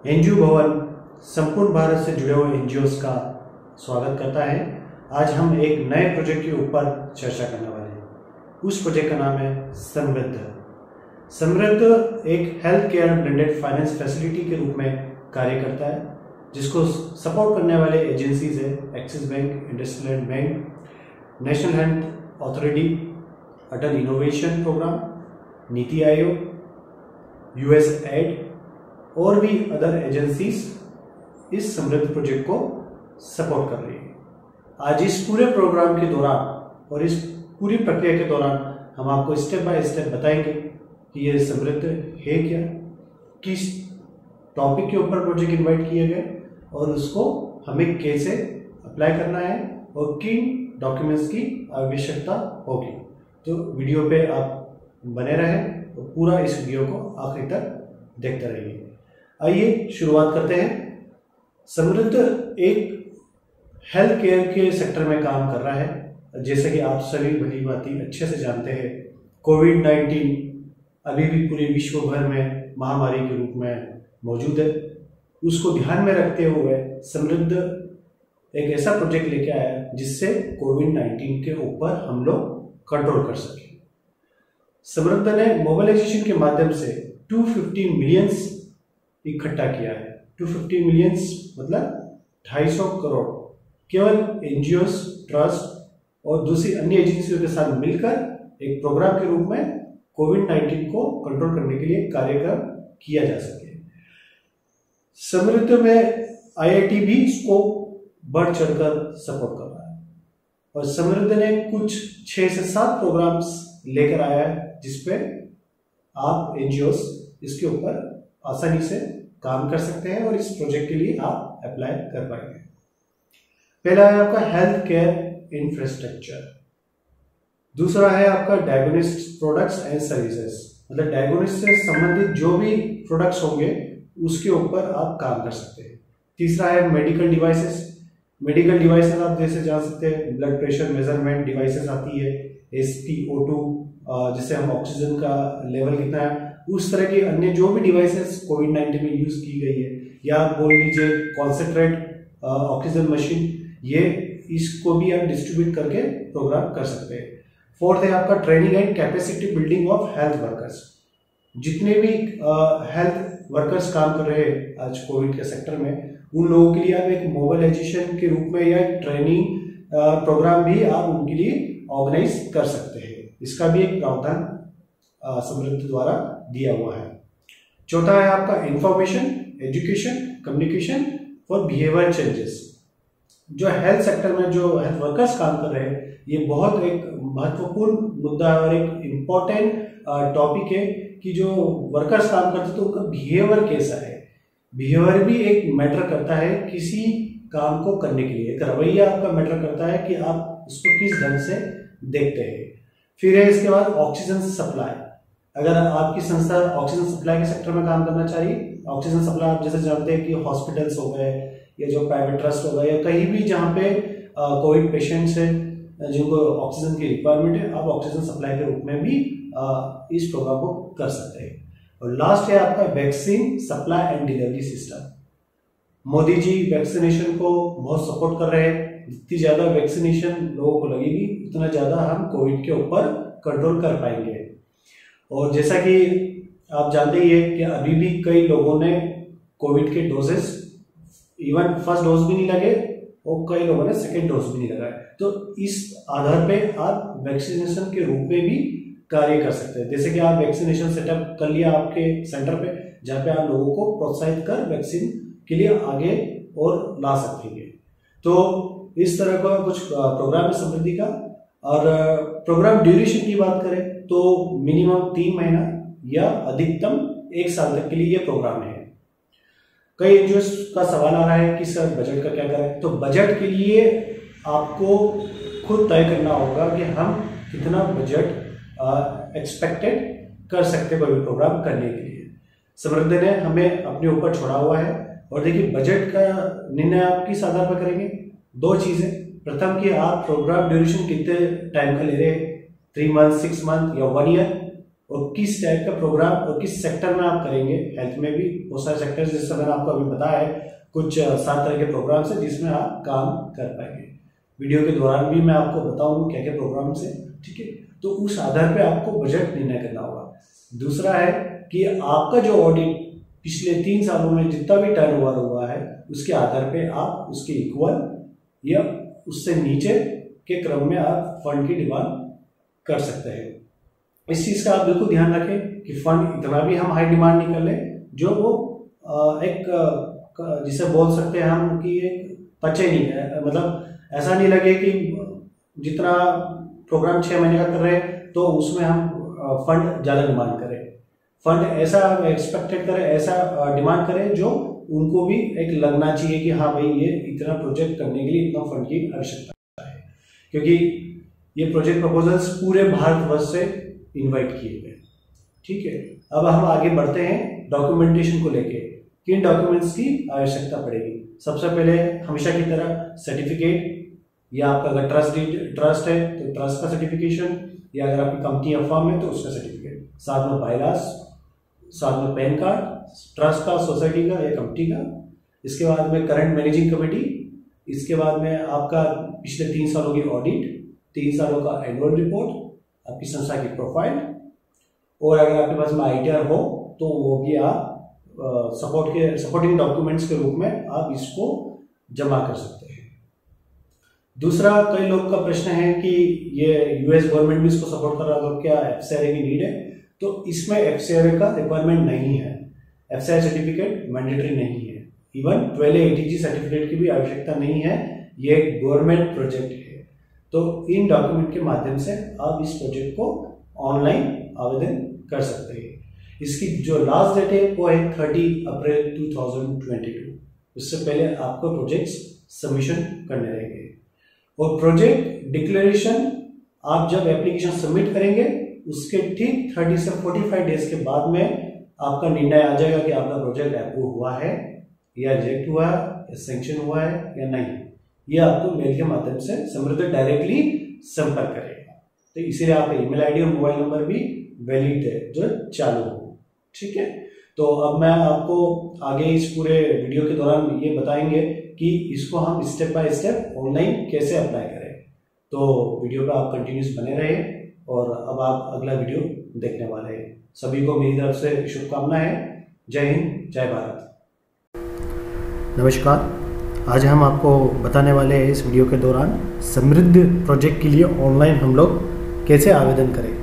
NGO भवन संपूर्ण भारत से जुड़े हुए एनजीओज का स्वागत करता है। आज हम एक नए प्रोजेक्ट के ऊपर चर्चा करने वाले हैं। उस प्रोजेक्ट का नाम है समृद्ध। समृद्ध एक health care blended finance facility के रूप में कार्य करता है, जिसको सपोर्ट करने वाले एजेंसीज है Axis Bank, Industrial Bank, National Health Authority, Atal innovation programme, Niti Aayog, USAID और भी अदर एजेंसीज इस समृद्ध प्रोजेक्ट को सपोर्ट कर रही है। आज इस पूरे प्रोग्राम के दौरान और इस पूरी प्रक्रिया के दौरान हम आपको स्टेप बाय स्टेप बताएंगे कि ये समृद्ध है क्या, किस टॉपिक के ऊपर प्रोजेक्ट इनवाइट किए गए और उसको हमें कैसे अप्लाई करना है और किन डॉक्यूमेंट्स की आवश्यकता होगी। तो वीडियो पे आप बने रहें और पूरा इस वीडियो को आखिर तक देखते रहिए। आइए शुरुआत करते हैं। समृद्ध एक हेल्थ केयर के सेक्टर में काम कर रहा है। जैसे कि आप सभी भली भांति अच्छे से जानते हैं, कोविड-19 अभी भी पूरे विश्व भर में महामारी के रूप में मौजूद है। उसको ध्यान में रखते हुए समृद्ध एक ऐसा प्रोजेक्ट लेके आया जिससे कोविड-19 के ऊपर हम लोग कंट्रोल कर सके। समृद्ध ने मोबिलाइजेशन के माध्यम से 250 मिलियंस इकट्ठा किया है। 250 मिलियंस मतलब 250 करोड़ केवल एनजीओस, ट्रस्ट और दूसरी अन्य एजेंसियों के साथ मिलकर एक प्रोग्राम के रूप में कोविड-19 को कंट्रोल करने के लिए कार्यक्रम किया जा सके। समृद्ध में आईआईटी भी इसको बढ़ चढ़कर सपोर्ट कर रहा है और समृद्ध ने कुछ 6 से 7 प्रोग्राम्स लेकर आया है जिसपे आप एनजीओस इसके ऊपर आसानी से काम कर सकते हैं और इस प्रोजेक्ट के लिए आप अप्लाई कर पाएंगे। पहला है आपका हेल्थ केयर इंफ्रास्ट्रक्चर, दूसरा है आपका डायग्नोस्टिक प्रोडक्ट्स एंड सर्विसेज, मतलब डायग्नोस्टिक से संबंधित जो भी प्रोडक्ट्स होंगे उसके ऊपर आप काम कर सकते हैं। तीसरा है मेडिकल डिवाइसेस। मेडिकल डिवाइसेस आप जैसे जान सकते हैं, ब्लड प्रेशर मेजरमेंट डिवाइसेस आती है, SpO2 जिससे हम ऑक्सीजन का लेवल कितना है, उस तरह की अन्य जो भी डिवाइसेस कोविड-19 में यूज की गई है, या बोल लीजिए कॉन्सेंट्रेट ऑक्सीजन मशीन, ये इसको भी आप डिस्ट्रीब्यूट करके प्रोग्राम कर सकते हैं। फोर्थ है आपका training and capacity building of health workers. जितने भी हेल्थ वर्कर्स काम कर रहे हैं आज कोविड के सेक्टर में, उन लोगों के लिए आप एक मोबिलाइजेशन के रूप में या ट्रेनिंग प्रोग्राम भी आप उनके लिए ऑर्गेनाइज कर सकते हैं। इसका भी एक प्रावधान समृद्ध द्वारा दिया हुआ है। चौथा है आपका information, education, communication for behaviour changes. जो हेल्थ सेक्टर में जो हेल्थ वर्कर्स काम कर रहे हैं, ये बहुत एक महत्वपूर्ण मुद्दा और एक इम्पोर्टेंट टॉपिक है कि जो वर्कर्स काम करते हैं तो उनका बिहेवियर कैसा है। बिहेवियर भी एक मैटर करता है किसी काम को करने के लिए। एक रवैया आपका मैटर करता है कि आप उसको किस ढंग से देखते हैं। फिर है इसके बाद ऑक्सीजन सप्लाई। अगर आपकी संस्था ऑक्सीजन सप्लाई के सेक्टर में काम करना चाहिए, ऑक्सीजन सप्लाई आप जैसे जानते हैं कि हॉस्पिटल्स हो गए या जो प्राइवेट ट्रस्ट हो गए या कहीं भी जहाँ पे कोविड पेशेंट्स है जिनको ऑक्सीजन की रिक्वायरमेंट है, आप ऑक्सीजन सप्लाई के रूप में भी इस प्रोग्राम को कर सकते हैं। और लास्ट है आपका vaccine supply and delivery system. Modi ji vaccination को बहुत सपोर्ट कर रहे हैं। जितनी ज्यादा वैक्सीनेशन लोगों को लगेगी उतना ज्यादा हम कोविड के ऊपर कंट्रोल कर पाएंगे। और जैसा कि आप जानते ही है कि अभी भी कई लोगों ने कोविड के डोजेस इवन फर्स्ट डोज भी नहीं लगे और कई लोगों ने सेकेंड डोज भी नहीं लगाए। तो इस आधार पे आप वैक्सीनेशन के रूप में भी कार्य कर सकते हैं। जैसे कि आप वैक्सीनेशन सेटअप कर लिया आपके सेंटर पे, जहाँ पे आप लोगों को प्रोत्साहित कर वैक्सीन के लिए आगे और ला सकेंगे। तो इस तरह का कुछ प्रोग्राम है समृद्धि का। और प्रोग्राम ड्यूरेशन की बात करें तो मिनिमम 3 महीना या अधिकतम 1 साल तक के लिए ये प्रोग्राम है। कई एनजीओ का सवाल आ रहा है कि सर बजट का क्या करें। तो बजट के लिए आपको खुद तय करना होगा कि हम कितना बजट एक्सपेक्टेड कर सकते कोई भी प्रोग्राम करने के लिए। समृद्ध ने हमें अपने ऊपर छोड़ा हुआ है। और देखिए, बजट का निर्णय आप किस आधार पर करेंगे? 2 चीजें। प्रथम कि आप प्रोग्राम ड्यूरेशन कितने टाइम का ले रहे हैं, 3 मंथ, 6 मंथ या 1 ईयर। और किस टाइप का प्रोग्राम और किस सेक्टर में आप करेंगे। हेल्थ में भी बहुत सारे सेक्टर्स, जैसे मैंने आपको अभी बताया है, कुछ 7 तरह के प्रोग्राम्स हैं जिसमें आप काम कर पाएंगे। वीडियो के दौरान भी मैं आपको बताऊंगा क्या क्या प्रोग्राम्स हैं, ठीक है। तो उस आधार पे आपको बजट निर्णय करना होगा। दूसरा है कि आपका जो ऑडिट पिछले 3 सालों में जितना भी टर्नओवर हुआ है उसके आधार पे आप उसके इक्वल या उससे नीचे के क्रम में आप फंड की डिमांड कर सकते हैं। इस चीज का आप बिल्कुल ध्यान रखें कि फंड इतना भी हम हाई डिमांड नहीं कर ले जो वो एक जिसे बोल सकते हैं हम कि एक पचे नहीं है, मतलब ऐसा नहीं लगे कि जितना प्रोग्राम 6 महीने का कर रहे हैं तो उसमें हम फंड ज्यादा डिमांड करें। फंड ऐसा एक्सपेक्टेड करें, ऐसा डिमांड करें जो उनको भी एक लगना चाहिए कि हाँ भाई ये इतना प्रोजेक्ट करने के लिए इतना फंड की आवश्यकता है, क्योंकि ये प्रोजेक्ट प्रपोजल्स पूरे भारतवर्ष से इनवाइट किए गए। ठीक है, अब हम आगे बढ़ते हैं डॉक्यूमेंटेशन को लेके। किन डॉक्यूमेंट्स की आवश्यकता पड़ेगी? सबसे पहले हमेशा की तरह सर्टिफिकेट, या आपका अगर ट्रस्ट है तो ट्रस्ट का सर्टिफिकेशन, या अगर आपकी कंपनी या फर्म है तो उसका सर्टिफिकेट, साथ में बायलास, साथ में पैन कार्ड, ट्रस्ट का, सोसाइटी का या कंपनी का। इसके बाद में करंट मैनेजिंग कमेटी, इसके बाद में आपका पिछले 3 सालों की ऑडिट, 3 सालों का एनुअल रिपोर्ट, आपकी संस्था की प्रोफाइल, और अगर आपके पास में आईटीआर हो तो वो भी आप सपोर्टिंग डॉक्यूमेंट्स के रूप में आप इसको जमा कर सकते हैं। दूसरा, कई लोग का प्रश्न है कि ये यूएस गवर्नमेंट भी इसको सपोर्ट कर रहा है तो क्या एफसीआरए की नीड है? तो इसमें एफसीआरए का रिक्वायरमेंट नहीं है। एफसीआरए सर्टिफिकेट मैंडेटरी नहीं है, इवन 12A ATG सर्टिफिकेट की भी आवश्यकता नहीं है। ये एक गवर्नमेंट प्रोजेक्ट है, तो इन डॉक्यूमेंट के माध्यम से आप इस प्रोजेक्ट को ऑनलाइन आवेदन कर सकते हैं। इसकी जो लास्ट डेट है वो है 30 अप्रैल 2022। उससे पहले आपको प्रोजेक्ट्स सबमिशन करने रहेंगे। और प्रोजेक्ट डिक्लेरेशन आप जब एप्लीकेशन सबमिट करेंगे उसके ठीक 30 से 45 डेज के बाद में आपका निर्णय आ जाएगा कि आपका प्रोजेक्ट अप्रूव हुआ है या रिजेक्ट हुआ है या सैंक्शन हुआ है या नहीं। ये आपको मेल के माध्यम से समृद्ध डायरेक्टली संपर्क करेगा। तो इसीलिए आपका ईमेल आईडी और मोबाइल नंबर भी वैलिड है जो चालू हो। ठीक है, तो अब मैं आपको आगे इस पूरे वीडियो के दौरान ये बताएंगे कि इसको हम स्टेप बाय स्टेप ऑनलाइन कैसे अप्लाई करें। तो वीडियो पे आप कंटिन्यूस बने रहे और अब आप अगला वीडियो देखने वाले हैं। सभी को मेरी तरफ से शुभकामनाएं है। जय हिंद, जय भारत। नमस्कार, आज हम आपको बताने वाले हैं इस वीडियो के दौरान समृद्ध प्रोजेक्ट के लिए ऑनलाइन हम लोग कैसे आवेदन करें।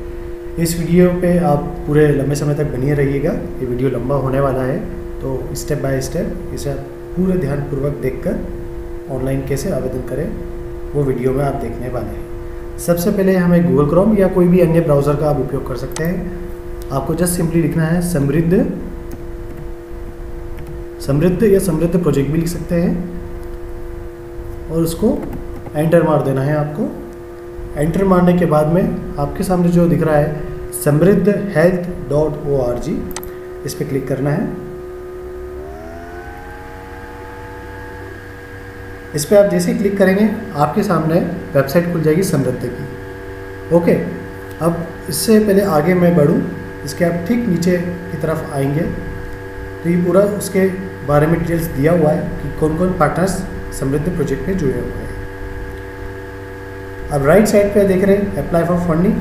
इस वीडियो पे आप पूरे लंबे समय तक बनिए रहिएगा। ये वीडियो लंबा होने वाला है, तो स्टेप बाय स्टेप इसे पूरे ध्यानपूर्वक देखकर ऑनलाइन कैसे आवेदन करें वो वीडियो में आप देखने वाले हैं। सबसे पहले हमें गूगल क्रोम या कोई भी अन्य ब्राउज़र का आप उपयोग कर सकते हैं। आपको जस्ट सिंपली लिखना है समृद्ध या समृद्ध प्रोजेक्ट भी लिख सकते हैं और उसको एंटर मार देना है। आपको एंटर मारने के बाद में आपके सामने जो दिख रहा है samriddhealth.org, इस पर क्लिक करना है। इस पर आप जैसे ही क्लिक करेंगे आपके सामने वेबसाइट खुल जाएगी समृद्ध की। ओके, अब इससे पहले आगे मैं बढ़ूँ, इसके आप ठीक नीचे की तरफ आएंगे तो ये पूरा उसके बारे में डिटेल्स दिया हुआ है कि कौन कौन पार्टनर्स समृद्ध प्रोजेक्ट में जुड़े हुए हैं। अब राइट साइड पे देख रहे हैं अप्लाई फॉर फंडिंग,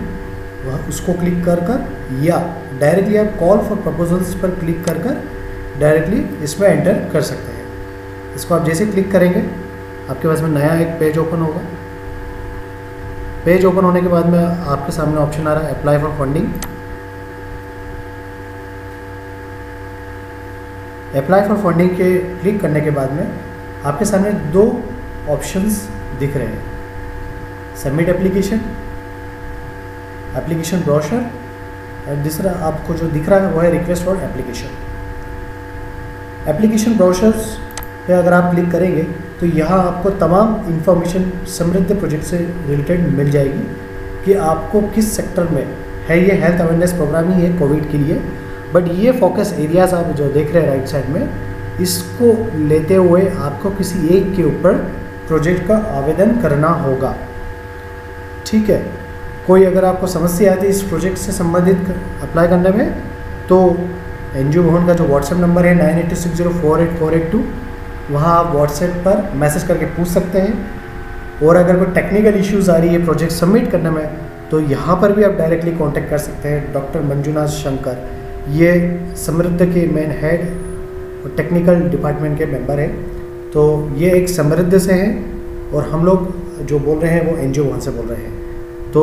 वह उसको क्लिक कर या डायरेक्टली आप कॉल फॉर प्रपोजल्स पर क्लिक कर डायरेक्टली इसमें एंटर कर सकते हैं। इसको आप जैसे क्लिक करेंगे आपके पास में नया एक पेज ओपन होगा। पेज ओपन होने के बाद में आपके सामने ऑप्शन आ रहा है apply for funding. Apply for funding के क्लिक करने के बाद में आपके सामने 2 ऑप्शंस दिख रहे हैं, सबमिट एप्लीकेशन ब्रोशर, और दूसरा आपको जो दिख रहा है वो है request for application. Application brochures पे अगर आप क्लिक करेंगे तो यहाँ आपको तमाम इंफॉर्मेशन समृद्ध प्रोजेक्ट से रिलेटेड मिल जाएगी कि आपको किस सेक्टर में है। ये हेल्थ अवेयरनेस प्रोग्राम ही है कोविड के लिए, बट ये फोकस एरियाज आप जो देख रहे हैं राइट साइड में, इसको लेते हुए आपको किसी एक के ऊपर प्रोजेक्ट का आवेदन करना होगा। ठीक है, कोई अगर आपको समस्या आती है इस प्रोजेक्ट से संबंधित अप्लाई करने में, तो एनजीओ भवन का जो व्हाट्सएप नंबर है 9826048482, वहाँ आप व्हाट्सएप पर मैसेज करके पूछ सकते हैं। और अगर कोई टेक्निकल इश्यूज़ आ रही है प्रोजेक्ट सबमिट करने में, तो यहाँ पर भी आप डायरेक्टली कांटेक्ट कर सकते हैं। डॉक्टर मंजुनाथ शंकर, ये समृद्ध के मेन हेड और टेक्निकल डिपार्टमेंट के मेंबर हैं। तो ये एक समृद्ध से हैं और हम लोग जो बोल रहे हैं वो एनजीओ भवन से बोल रहे हैं। तो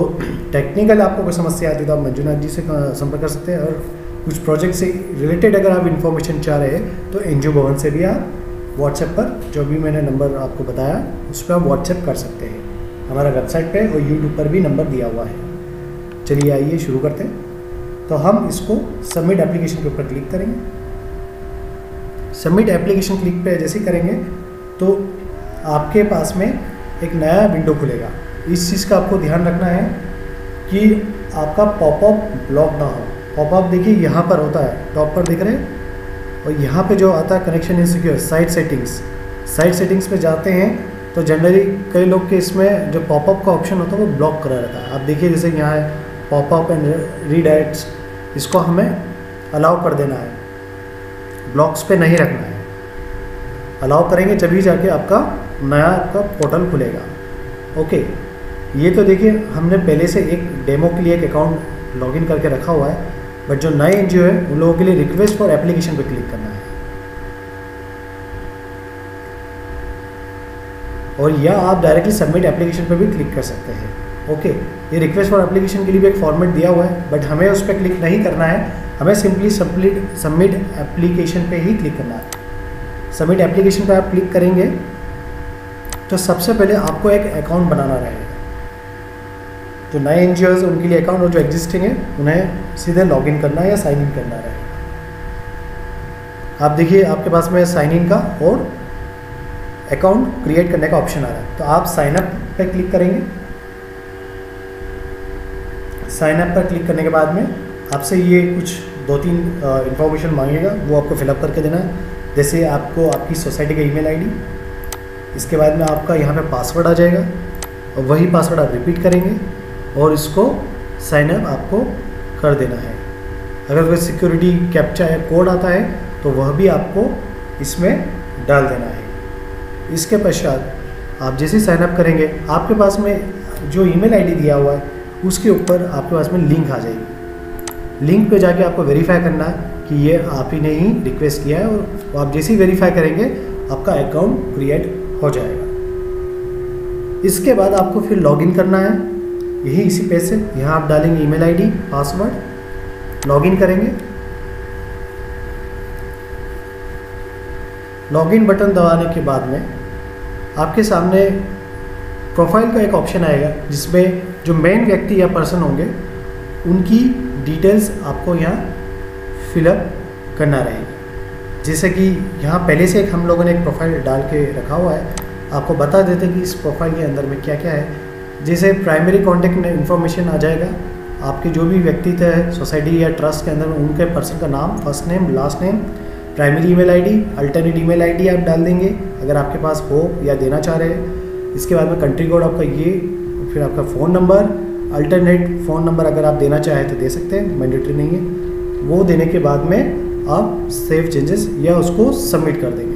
टेक्निकल आपको कोई समस्या आती है तो आप मंजुनाथ जी से संपर्क कर सकते हैं। और कुछ प्रोजेक्ट से रिलेटेड अगर आप इन्फॉर्मेशन चाह रहे हैं तो एनजीओ भवन से भी आप व्हाट्सएप पर, जो भी मैंने नंबर आपको बताया, उस पर आप व्हाट्सएप कर सकते हैं। हमारा वेबसाइट पे और यूट्यूब पर भी नंबर दिया हुआ है। चलिए आइए शुरू करते हैं। तो हम इसको सबमिट एप्लीकेशन के ऊपर क्लिक करेंगे। सबमिट एप्लीकेशन क्लिक पे जैसे ही करेंगे तो आपके पास में एक नया विंडो खुलेगा। इस चीज़ का आपको ध्यान रखना है कि आपका पॉपअप ब्लॉक ना हो। पॉपअप देखिए यहाँ पर होता है, टॉप पर दिख रहे हैं, और यहाँ पे जो आता है कनेक्शन इनसिक्योर साइट सेटिंग्स पे जाते हैं तो जनरली कई लोग के इसमें जो पॉपअप का ऑप्शन होता है वो ब्लॉक करा रहता है। आप देखिए जैसे यहाँ है पॉपअप एंड रीडायरेक्ट्स, इसको हमें अलाउ कर देना है, ब्लॉक्स पे नहीं रखना है। अलाउ करेंगे जब ही जाके आपका नया आपका पोर्टल खुलेगा। ओके, ये तो देखिए हमने पहले से एक डेमो के लिए एक अकाउंट लॉगिन करके रखा हुआ है, बट जो नए एनजीओ है उन लोगों के लिए रिक्वेस्ट फॉर एप्लीकेशन पे क्लिक करना है। और या आप डायरेक्टली सबमिट एप्लीकेशन पे भी क्लिक कर सकते हैं। ओके, ये रिक्वेस्ट फॉर एप्लीकेशन के लिए भी एक फॉर्मेट दिया हुआ है, बट हमें उस पर क्लिक नहीं करना है, हमें सिंपली सबमिट एप्लीकेशन पे ही क्लिक करना है। सबमिट एप्लीकेशन पे आप क्लिक करेंगे तो सबसे पहले आपको एक अकाउंट बनाना रहेगा। जो नए एनजीओज उनके लिए अकाउंट, और जो एग्जिस्टिंग है उन्हें सीधे लॉगिन करना है या साइन इन करना रहेगा। आप देखिए आपके पास में साइन इन का और अकाउंट क्रिएट करने का ऑप्शन आ रहा है, तो आप साइन अप पे क्लिक करेंगे। साइन अप पर क्लिक करने के बाद में आपसे ये कुछ 2-3 इन्फॉर्मेशन मांगेगा, वो आपको फिलअप करके देना है। जैसे आपको आपकी सोसाइटी का ईमेल आईडी, इसके बाद में आपका यहाँ पे पासवर्ड आ जाएगा और वही पासवर्ड आप रिपीट करेंगे और इसको साइन अप आपको कर देना है। अगर कोई सिक्योरिटी कैप्चा या कोड आता है तो वह भी आपको इसमें डाल देना है। इसके पश्चात आप जैसे ही साइन अप करेंगे आपके पास में जो ईमेल आईडी दिया हुआ है उसके ऊपर आपके पास में लिंक आ जाएगी। लिंक पे जाके आपको वेरीफाई करना है कि ये आप ही ने ही रिक्वेस्ट किया है, और आप जैसे ही वेरीफाई करेंगे आपका अकाउंट क्रिएट हो जाएगा। इसके बाद आपको फिर लॉगिन करना है, यही इसी पेज से। यहाँ आप डालेंगे ईमेल आईडी, पासवर्ड, लॉगिन करेंगे। लॉगिन बटन दबाने के बाद में आपके सामने प्रोफाइल का एक ऑप्शन आएगा जिसमें जो मेन व्यक्ति या पर्सन होंगे उनकी डिटेल्स आपको यहाँ फिलअप करना रहेगा। जैसे कि यहाँ पहले से एक हम लोगों ने एक प्रोफाइल डाल के रखा हुआ है, आपको बता देते हैं कि इस प्रोफाइल के अंदर में क्या क्या है। जैसे प्राइमरी कॉन्टैक्ट इन्फॉर्मेशन आ जाएगा, आपके जो भी व्यक्तित्व है सोसाइटी या ट्रस्ट के अंदर में उनके पर्सन का नाम, first name, last name, primary email ID, alternate email ID आप डाल देंगे अगर आपके पास हो या देना चाह रहे हैं। इसके बाद में कंट्री कोड आपका ये, फिर आपका phone number, alternate phone number अगर आप देना चाहें तो दे सकते हैं, मैंडेटरी नहीं है। वो देने के बाद में आप सेव चेंजेस या उसको सबमिट कर देंगे।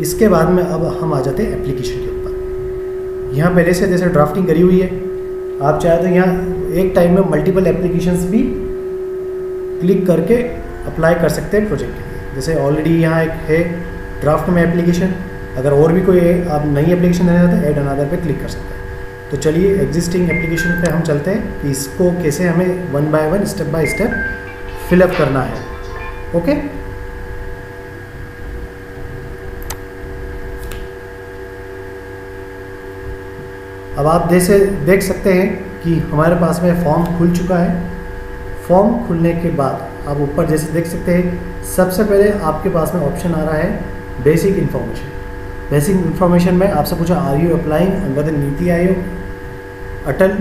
इसके बाद में अब हम आ जाते हैं एप्लीकेशन के ऊपर। यहाँ पहले से जैसे ड्राफ्टिंग करी हुई है, आप चाहे तो यहाँ एक टाइम में मल्टीपल एप्लीकेशंस भी क्लिक करके अप्लाई कर सकते हैं प्रोजेक्ट के लिए। जैसे ऑलरेडी यहाँ एक है ड्राफ्ट में एप्लीकेशन, अगर और भी कोई आप नई एप्लीकेशन देना चाहते हैं ऐड अनदर पे क्लिक कर सकते हैं। तो चलिए एग्जिस्टिंग एप्लीकेशन पे हम चलते हैं कि इसको कैसे हमें 1 by 1 step by step fill up करना है। ओके, अब आप जैसे देख सकते हैं कि हमारे पास में फॉर्म खुल चुका है। फॉर्म खुलने के बाद आप ऊपर जैसे देख सकते हैं, सबसे पहले आपके पास में ऑप्शन आ रहा है बेसिक इन्फॉर्मेशन। बेसिक इन्फॉर्मेशन में आपसे पूछा are you applying under the NITI Aayog, Atal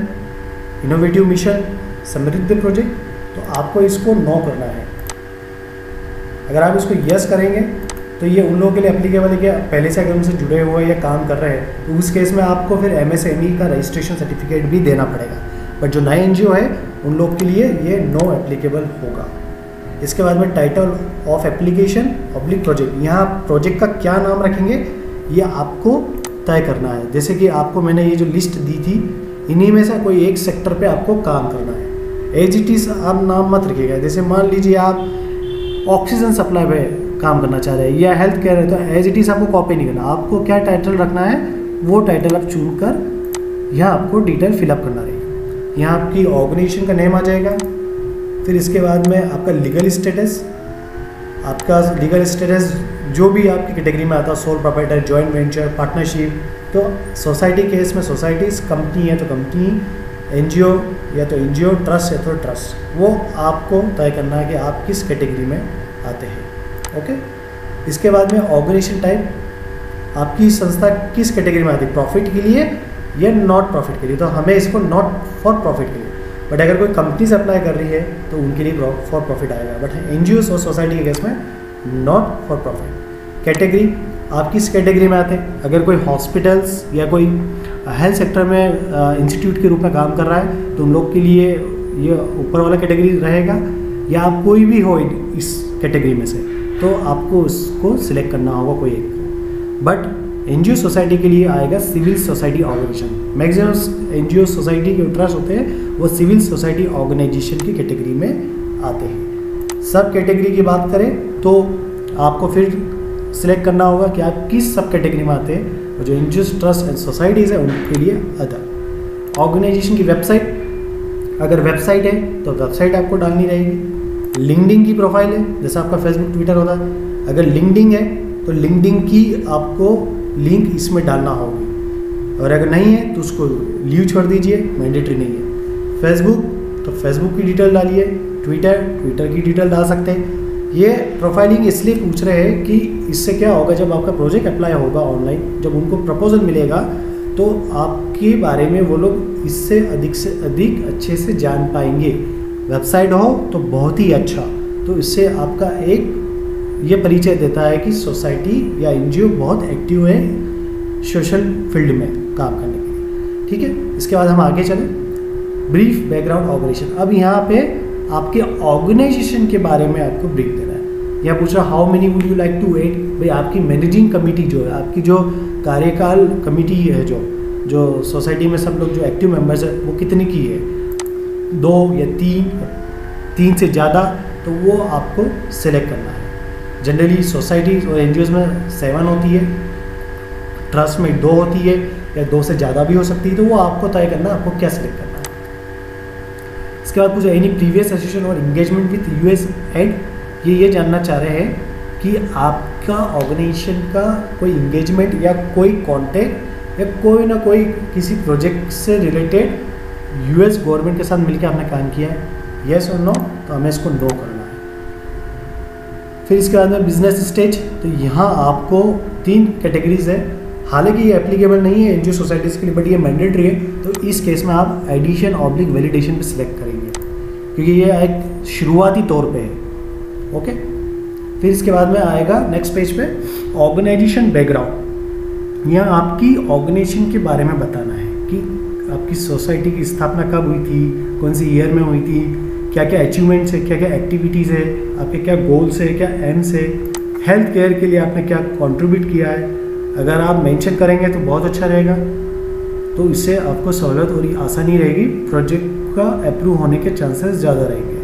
innovative mission, Samridh project, तो आपको इसको नो करना है। अगर आप इसको यस करेंगे तो ये उन लोगों के लिए एप्लीकेबल है कि पहले से अगर उनसे जुड़े हुए या काम कर रहे हैं तो उस केस में आपको फिर MSME का रजिस्ट्रेशन सर्टिफिकेट भी देना पड़ेगा। बट जो नए NGO है उन लोग के लिए ये नो एप्लीकेबल होगा। इसके बाद में title of application public project, यहाँ प्रोजेक्ट का क्या नाम रखेंगे ये आपको तय करना है। जैसे कि आपको मैंने ये जो लिस्ट दी थी इन्हीं में से कोई एक सेक्टर पे आपको काम करना है। एज इट इज़ आप नाम मत रखिएगा। जैसे मान लीजिए आप ऑक्सीजन सप्लाई पे काम करना चाह रहे हैं या हेल्थ केयर है, तो एज इट इज़ आपको कॉपी नहीं करना। आपको क्या टाइटल रखना है वो टाइटल आप चुन कर यहाँ आपको डिटेल फिलअप करना रहेगा। यहाँ आपकी ऑर्गेनाइजेशन का नेम आ जाएगा। फिर इसके बाद में आपका लीगल स्टेटस, आपका लीगल स्टेटस जो भी आपकी कैटेगरी में आता है, sole proprietor, joint venture, partnership. तो सोसाइटी केस में सोसाइटीज़, कंपनी है तो कंपनी, NGO या तो NGO, ट्रस्ट है तो ट्रस्ट, वो आपको तय करना है कि आप किस कैटेगरी में आते हैं। ओके। इसके बाद में ऑर्गेनाइजेशन टाइप, आपकी संस्था किस कैटेगरी में आती है, प्रॉफिट के लिए या नॉट प्रॉफिट के लिए। तो हमें इसको नॉट फॉर प्रॉफिट के लिए, बट अगर कोई कंपनी से अप्लाई कर रही है तो उनके लिए फॉर प्रॉफिट आएगा। बट NGOs और सोसाइटी के केस में नॉट फॉर प्रॉफिट। कैटेगरी, आप किस कैटेगरी में आते हैं। अगर कोई हॉस्पिटल्स या कोई हेल्थ सेक्टर में इंस्टीट्यूट के रूप में काम कर रहा है तो उन लोग के लिए ये ऊपर वाला कैटेगरी रहेगा, या आप कोई भी हो इस कैटेगरी में से तो आपको उसको सिलेक्ट करना होगा कोई एक। बट NGO सोसाइटी के लिए आएगा civil society organisation. Maximum NGO society के ट्रस्ट होते हैं वो सिविल सोसाइटी ऑर्गेनाइजेशन की कैटेगरी में आते हैं। सब कैटेगरी की बात करें तो आपको फिर सिलेक्ट करना होगा कि आप किस सब कैटेगरी में आते हैं। और जो NGOs, ट्रस्ट एंड सोसाइटीज़ है उनके लिए अदर। ऑर्गेनाइजेशन की वेबसाइट, अगर वेबसाइट है तो वेबसाइट आपको डालनी रहेगी। लिंक्डइन की प्रोफाइल है, जैसे आपका फेसबुक, ट्विटर होता है, अगर लिंक्डइन है तो लिंक्डइन की आपको लिंक इसमें डालना होगी, और अगर नहीं है तो उसको लीव छोड़ दीजिए, मैंडेटरी नहीं है। फेसबुक तो फेसबुक की डिटेल डालिए, ट्विटर की डिटेल डाल सकते हैं। ये प्रोफाइलिंग इसलिए पूछ रहे हैं कि इससे क्या होगा, जब आपका प्रोजेक्ट अप्लाई होगा ऑनलाइन, जब उनको प्रपोजल मिलेगा तो आपके बारे में वो लोग इससे अधिक अच्छे से जान पाएंगे। वेबसाइट हो तो बहुत ही अच्छा, तो इससे आपका एक ये परिचय देता है कि सोसाइटी या NGO बहुत एक्टिव है सोशल फील्ड में काम करने के लिए। ठीक है, इसके बाद हम आगे चलें। Brief background organisation. अब यहाँ पे आपके ऑर्गेनाइजेशन के बारे में आपको ब्रीफ देना है। यहाँ पूछ रहा how many would you like to add. भाई आपकी मैनेजिंग कमेटी जो है, आपकी जो कार्यकाल कमेटी है, जो सोसाइटी में सब लोग जो एक्टिव मेंबर्स है वो कितनी की है, 2 या 3 से ज़्यादा, तो वो आपको सिलेक्ट करना है। जनरली सोसाइटीज़ और NGOs में 7 होती है, ट्रस्ट में 2 होती है या 2 से ज़्यादा भी हो सकती है, तो वो आपको तय करना है आपको क्या सिलेक्ट करना है। इसके बाद पूछा एनी प्रीवियस एसोसिएशन और एंगेजमेंट विथ US एड। ये जानना चाह रहे हैं कि आपका ऑर्गेनाइजेशन का कोई इंगेजमेंट या कोई कॉन्टेक्ट या कोई ना कोई किसी प्रोजेक्ट से रिलेटेड US गवर्नमेंट के साथ मिलकर आपने काम किया है, येस और नो, तो हमें इसको नो करना है। फिर इसके बाद में बिजनेस स्टेज, तो यहाँ आपको 3 कैटेगरीज है। हालांकि ये एप्लीकेबल नहीं है NGO सोसाइटीज़ के लिए, बट ये मैंडेटरी है, तो इस केस में आप एडिशन ऑब्लिक वैलिडेशन पे सिलेक्ट करेंगे, क्योंकि ये एक शुरुआती तौर पे है। ओके। फिर इसके बाद में आएगा नेक्स्ट पेज पे ऑर्गेनाइजेशन बैकग्राउंड। यहाँ आपकी ऑर्गेनाइजेशन के बारे में बताना है कि आपकी सोसाइटी की स्थापना कब हुई थी, कौन सी ईयर में हुई थी, क्या क्या अचीवमेंट्स है, क्या क्या एक्टिविटीज़ है, आपके क्या गोल्स है, क्या एम्स है, हेल्थ केयर के लिए आपने क्या कंट्रीब्यूट किया है। अगर आप मेंशन करेंगे तो बहुत अच्छा रहेगा, तो इससे आपको सहूलत और आसानी रहेगी, प्रोजेक्ट का अप्रूव होने के चांसेस ज़्यादा रहेंगे।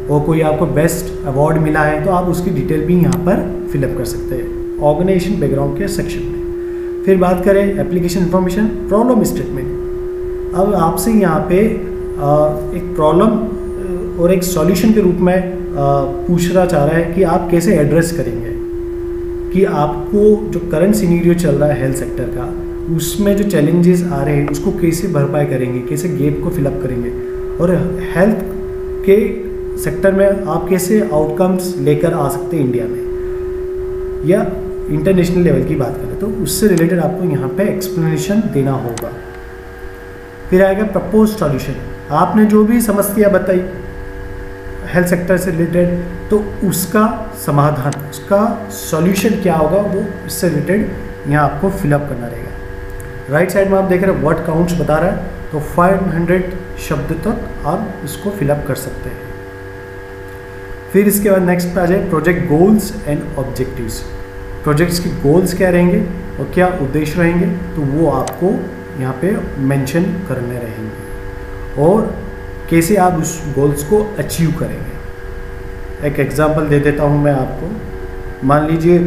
और कोई आपको बेस्ट अवार्ड मिला है तो आप उसकी डिटेल भी यहाँ पर फिलअप कर सकते हैं ऑर्गेनाइजेशन बैकग्राउंड के सेक्शन में। फिर बात करें एप्लीकेशन इन्फॉर्मेशन, प्रॉब्लम स्टेटमेंट। अब आपसे यहाँ पे एक प्रॉब्लम और एक सॉल्यूशन के रूप में पूछना चाह रहा है कि आप कैसे एड्रेस करेंगे कि आपको जो करंट सिनेरियो चल रहा है हेल्थ सेक्टर का, उसमें जो चैलेंजेस आ रहे हैं उसको कैसे भरपाई करेंगे, कैसे गैप को फिलअप करेंगे, और हेल्थ के सेक्टर में आप कैसे आउटकम्स लेकर आ सकते हैं इंडिया में या इंटरनेशनल लेवल की बात करें तो उससे रिलेटेड आपको यहाँ पे एक्सप्लेनेशन देना होगा। फिर आएगा प्रपोज सॉल्यूशन। आपने जो भी समस्या बताई हेल्थ सेक्टर से रिलेटेड तो उसका समाधान, उसका सॉल्यूशन क्या होगा, वो इससे रिलेटेड यहाँ आपको फिलअप करना रहेगा। राइट साइड में आप देख रहे हैं वर्ड काउंट्स बता रहा है, तो 500 शब्द तक आप इसको फिलअप कर सकते हैं। फिर इसके बाद नेक्स्ट पे आ जाए project goals and objectives. Projects के गोल्स क्या रहेंगे और क्या उद्देश्य रहेंगे, तो वो आपको यहाँ पे मेंशन करने रहेंगे और कैसे आप उस गोल्स को अचीव करेंगे। एक एग्जांपल दे देता हूँ मैं आपको। मान लीजिए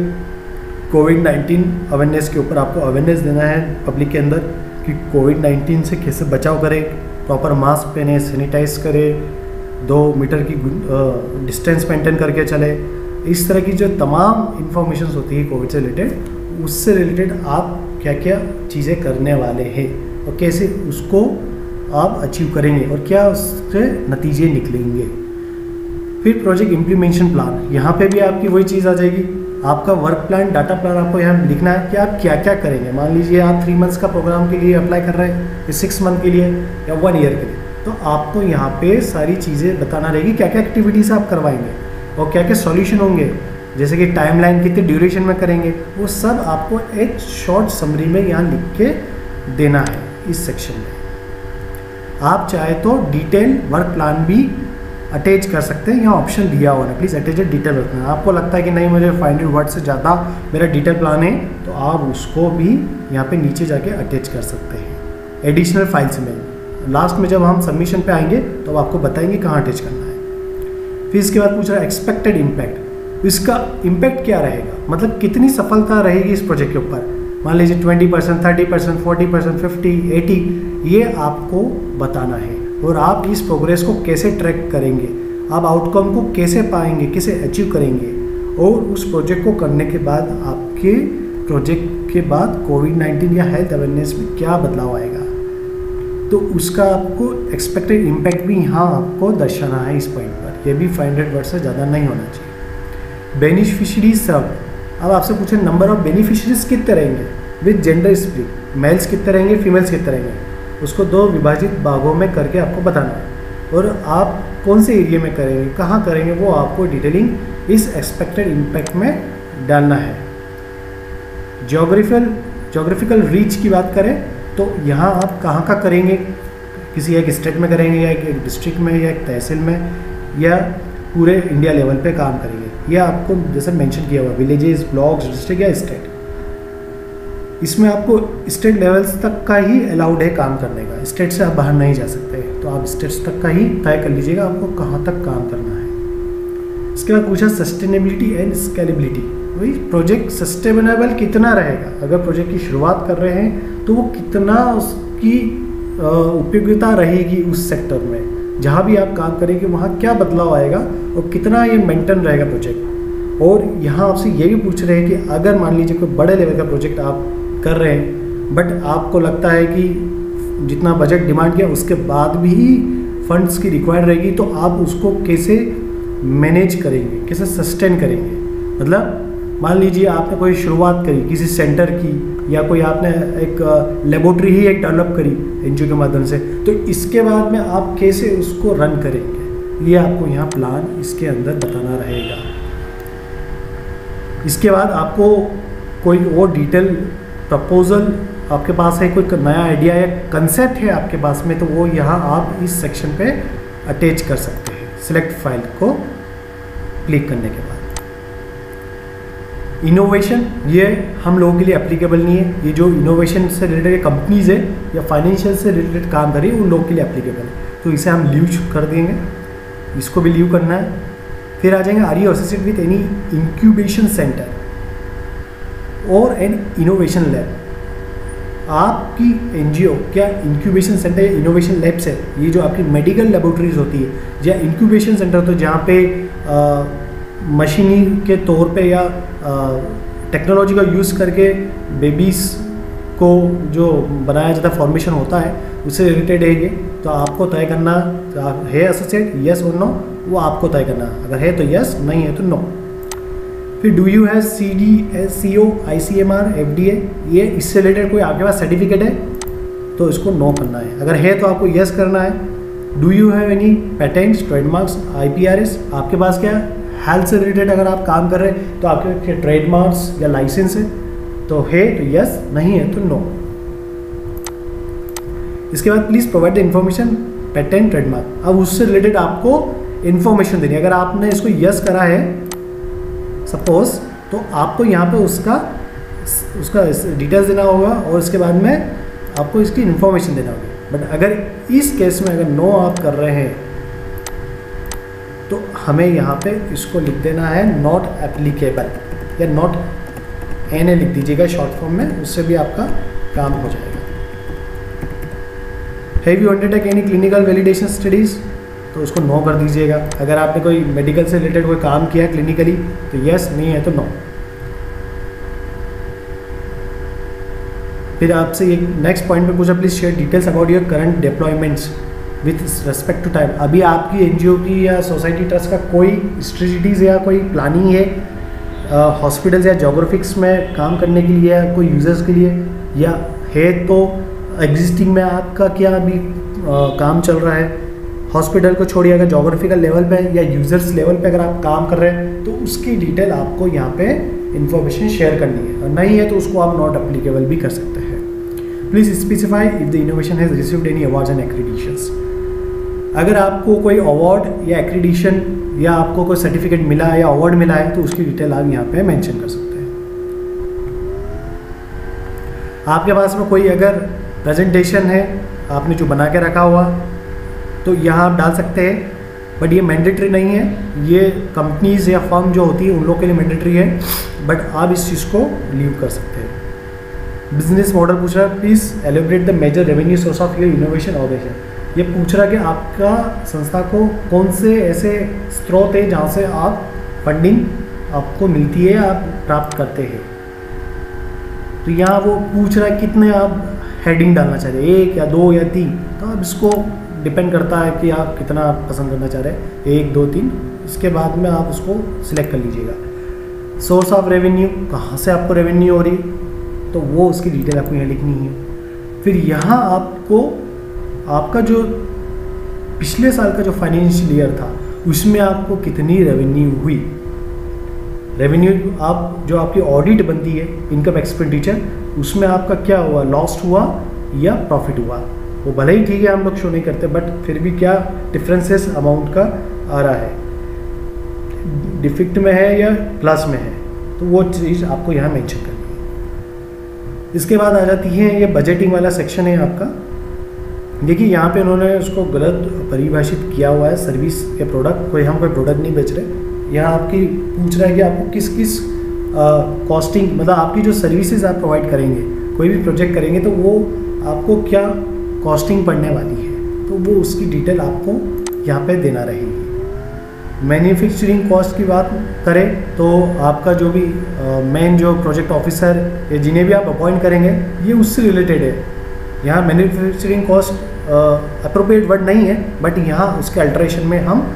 कोविड-19 अवेयरनेस के ऊपर आपको अवेयरनेस देना है पब्लिक के अंदर कि कोविड-19 से कैसे बचाव करें, प्रॉपर मास्क पहने, सैनिटाइज करें, 2 मीटर की डिस्टेंस मेंटेन करके चले। इस तरह की जो तमाम इंफॉर्मेशन होती है कोविड से रिलेटेड, उससे रिलेटेड आप क्या क्या चीज़ें करने वाले हैं और कैसे उसको आप अचीव करेंगे और क्या उससे नतीजे निकलेंगे। फिर प्रोजेक्ट इम्प्लीमेंटेशन प्लान, यहाँ पे भी आपकी वही चीज़ आ जाएगी। आपका वर्क प्लान, डाटा प्लान आपको यहाँ लिखना है कि आप क्या क्या करेंगे। मान लीजिए आप 3 मंथ्स का प्रोग्राम के लिए अप्लाई कर रहे हैं, 6 मंथ के लिए या 1 ईयर के लिए, तो आपको यहाँ पे सारी चीज़ें बताना रहेगी क्या क्या एक्टिविटीज़ आप करवाएंगे और क्या क्या सॉल्यूशन होंगे, जैसे कि टाइमलाइन कितने ड्यूरेशन में करेंगे, वो सब आपको एक शॉर्ट समरी में यहाँ लिख के देना है इस सेक्शन में। आप चाहे तो डिटेल वर्क प्लान भी अटैच कर सकते हैं, यहाँ ऑप्शन दिया हुआ है, please attach detail work plan. आपको लगता है कि नहीं मुझे 500 वर्ड से ज़्यादा मेरा डिटेल प्लान है, तो आप उसको भी यहाँ पे नीचे जाके अटैच कर सकते हैं एडिशनल फाइल्स में। लास्ट में जब हम सबमिशन पे आएंगे तो आपको बताएंगे कहाँ अटैच करना है। फिर इसके बाद पूछ रहा है एक्सपेक्टेड इम्पैक्ट, इसका इम्पैक्ट क्या रहेगा, मतलब कितनी सफलता रहेगी इस प्रोजेक्ट के ऊपर। मान लीजिए 20%, 30%, 40%, 50, 80, ये आपको बताना है। और आप इस प्रोग्रेस को कैसे ट्रैक करेंगे, आप आउटकम को कैसे पाएंगे, कैसे अचीव करेंगे, और उस प्रोजेक्ट को करने के बाद आपके प्रोजेक्ट के बाद कोविड-19 या हेल्थ अवेयरनेस में क्या बदलाव आएगा, तो उसका आपको एक्सपेक्टेड इम्पैक्ट भी यहाँ आपको दर्शाना है इस पॉइंट पर। यह भी 500 वर्ड से ज़्यादा नहीं होना चाहिए। बेनिफिशरीज सब, अब आपसे पूछे नंबर ऑफ बेनिफिशरीज कितने रहेंगे विद जेंडर स्प्लिट, मेल्स कितने रहेंगे, फीमेल्स कितने रहेंगे, उसको 2 विभाजित भागों में करके आपको बताना है। और आप कौन से एरिया में करेंगे, कहाँ करेंगे, वो आपको डिटेलिंग इस एक्सपेक्टेड इम्पैक्ट में डालना है। जोग्राफिकल रीच की बात करें तो यहाँ आप कहाँ का करेंगे, किसी एक स्टेट में करेंगे या एक डिस्ट्रिक्ट में या एक तहसील में या पूरे इंडिया लेवल पे काम करेंगे, यह आपको जैसे मेंशन किया हुआ विलेजेस, ब्लॉक्स, डिस्ट्रिक्ट या स्टेट। इसमें आपको स्टेट लेवल्स तक का ही अलाउड है काम करने का, स्टेट से आप बाहर नहीं जा सकते, तो आप स्टेट्स तक का ही तय कर लीजिएगा आपको कहाँ तक काम करना है। इसके बाद पूछा सस्टेनेबिलिटी एंड स्केलेबिलिटी, वही प्रोजेक्ट सस्टेनेबल कितना रहेगा, अगर प्रोजेक्ट की शुरुआत कर रहे हैं तो वो कितना उसकी उपयोगिता रहेगी उस सेक्टर में, जहाँ भी आप काम करेंगे वहाँ क्या बदलाव आएगा और कितना ये मेंटेन रहेगा प्रोजेक्ट। और यहाँ आपसे ये भी पूछ रहे हैं कि अगर मान लीजिए कोई बड़े लेवल का प्रोजेक्ट आप कर रहे हैं बट आपको लगता है कि जितना बजट डिमांड किया उसके बाद भी फंड्स की रिक्वायर्ड रहेगी, तो आप उसको कैसे मैनेज करेंगे, कैसे सस्टेन करेंगे। मतलब मान लीजिए आपने कोई शुरुआत करी किसी सेंटर की, या कोई आपने एक लेबोरेटरी ही एक डेवलप करी एनजीओ के माध्यम से, तो इसके बाद में आप कैसे उसको रन करेंगे, ये आपको यहाँ प्लान इसके अंदर बताना रहेगा। इसके बाद आपको कोई और डिटेल प्रपोजल आपके पास है, कोई नया आइडिया या कंसेप्ट है आपके पास में, तो वो यहाँ आप इस सेक्शन पे अटैच कर सकते हैं सिलेक्ट फाइल को क्लिक करने के बाद। इनोवेशन, ये हम लोगों के लिए एप्लीकेबल नहीं है, ये जो इनोवेशन से रिलेटेड कंपनीज है या फाइनेंशियल से रिलेटेड काम कर रही है उन लोगों के लिए एप्लीकेबल है, तो इसे हम लीव कर देंगे, इसको भी लीव करना है। फिर आ जाएंगे are you associated with any incubation centre और एन इनोवेशन लैब, आपकी एनजीओ क्या इंक्यूबेशन सेंटर या इनोवेशन लैब से, ये जो आपकी मेडिकल लेबोरेटरीज होती है या इंक्यूबेशन सेंटर, तो जहाँ पे मशीनी के तौर पे या टेक्नोलॉजी का यूज़ करके बेबीज़ को जो बनाया जाता है फॉर्मेशन होता है उससे रिलेटेड है ये, तो आपको तय करना है एसोसिएट यस और नो, वो आपको तय करना, अगर है तो यस, नहीं है तो नो। फिर do you have CDSCO, ICMR, FDA, ये इससे रिलेटेड कोई आपके पास सर्टिफिकेट है तो इसको नो करना है, अगर है तो आपको यस करना है। Do you have any patents, trademarks, IPRS, आपके पास क्या हेल्थ से रिलेटेड अगर आप काम कर रहे हैं तो आपके ट्रेडमार्क्स या लाइसेंस है तो यस, नहीं है तो नो। इसके बाद please provide the information patent trademark. अब उससे रिलेटेड आपको इन्फॉर्मेशन देनी है। अगर आपने इसको यस करा है सपोज, तो आपको यहाँ पे उसका डिटेल्स देना होगा और उसके बाद में आपको इसकी इन्फॉर्मेशन देना होगी। बट अगर इस केस में अगर नो आप कर रहे हैं तो हमें यहाँ पे इसको लिख देना है नॉट एप्लीकेबल, या नॉट NA लिख दीजिएगा शॉर्ट फॉर्म में, उससे भी आपका काम हो जाएगा। Have you undertake any clinical validation studies, तो उसको नो कर दीजिएगा। अगर आपने कोई मेडिकल से रिलेटेड कोई काम किया क्लिनिकली तो यस, नहीं है तो नो। फिर आपसे एक नेक्स्ट पॉइंट पे पूछा, please share details about your current deployments with respect to time. अभी आपकी NGO की या सोसाइटी ट्रस्ट का कोई स्ट्रेटजीज या कोई प्लानिंग है हॉस्पिटल्स या जोग्राफिक्स में काम करने के लिए, या कोई यूजर्स के लिए, या है तो एग्जिस्टिंग में आपका क्या अभी काम चल रहा है। हॉस्पिटल को छोड़िए, अगर जोग्राफिकल लेवल पे या यूजर्स लेवल पे अगर आप काम कर रहे हैं तो उसकी डिटेल आपको यहाँ पे इन्फॉर्मेशन शेयर करनी है, और नहीं है तो उसको आप नॉट एप्लीकेबल भी कर सकते हैं। Please specify if the innovation has received any awards and accreditations. अगर आपको कोई अवार्ड या एक्रीडिशन या आपको कोई सर्टिफिकेट मिला है या अवार्ड मिला है तो उसकी डिटेल आप यहाँ पे मेंशन कर सकते हैं। आपके पास में कोई अगर प्रेजेंटेशन है आपने जो बना के रखा हुआ तो यहाँ आप डाल सकते हैं, बट ये मैंडेटरी नहीं है। ये कंपनीज या फर्म जो होती है उन लोगों के लिए मैंडेटरी है, बट आप इस चीज़ को लीव कर सकते हैं। बिजनेस मॉडल पूछ रहा है, please elaborate the major revenue source of your innovation organisation. ये पूछ रहा है कि आपका संस्था को कौन से ऐसे स्रोत है जहाँ से आप फंडिंग आपको मिलती है, आप प्राप्त करते हैं। तो यहाँ वो पूछ रहा है कितने आप हेडिंग डालना चाह रहे हैं, 1 या 2 या 3। तो अब इसको डिपेंड करता है कि आप कितना पसंद करना चाह रहे हैं, 1, 2, 3। इसके बाद में आप उसको सिलेक्ट कर लीजिएगा। सोर्स ऑफ रेवेन्यू, कहाँ से आपको रेवेन्यू हो रही, तो वो उसकी डिटेल आपको यहाँ लिखनी है। फिर यहाँ आपको आपका जो पिछले साल का जो फाइनेंशियल ईयर था उसमें आपको कितनी रेवेन्यू हुई, रेवेन्यू आप जो आपकी ऑडिट बनती है इनकम एक्सपेंडिचर, उसमें आपका क्या हुआ, लॉस्ट हुआ या प्रॉफिट हुआ। वो भले ही ठीक है हम लोग शो नहीं करते, बट फिर भी क्या डिफरेंसेस अमाउंट का आ रहा है, डिफिक्ट में है या प्लस में है, तो वो चीज़ आपको यहाँ मेंशन करनी है। इसके बाद आ जाती है ये बजटिंग वाला सेक्शन है आपका। देखिए यहाँ पे उन्होंने उसको गलत परिभाषित किया हुआ है, सर्विस या प्रोडक्ट, हम कोई प्रोडक्ट नहीं बेच रहे। यहाँ आपकी पूछ रहा है कि आपको किस किस कॉस्टिंग, मतलब आपकी जो सर्विसेज आप प्रोवाइड करेंगे, कोई भी प्रोजेक्ट करेंगे तो वो आपको क्या कॉस्टिंग पड़ने वाली है, तो वो उसकी डिटेल आपको यहाँ पे देना रहेगी। मैन्युफैक्चरिंग कॉस्ट की बात करें तो आपका जो भी मेन जो प्रोजेक्ट ऑफिसर या जिन्हें भी आप अपॉइंट करेंगे ये उससे रिलेटेड है। यहाँ मैन्युफैक्चरिंग कॉस्ट अप्रोप्रिएट वर्ड नहीं है, बट यहाँ उसके अल्टरेशन में हम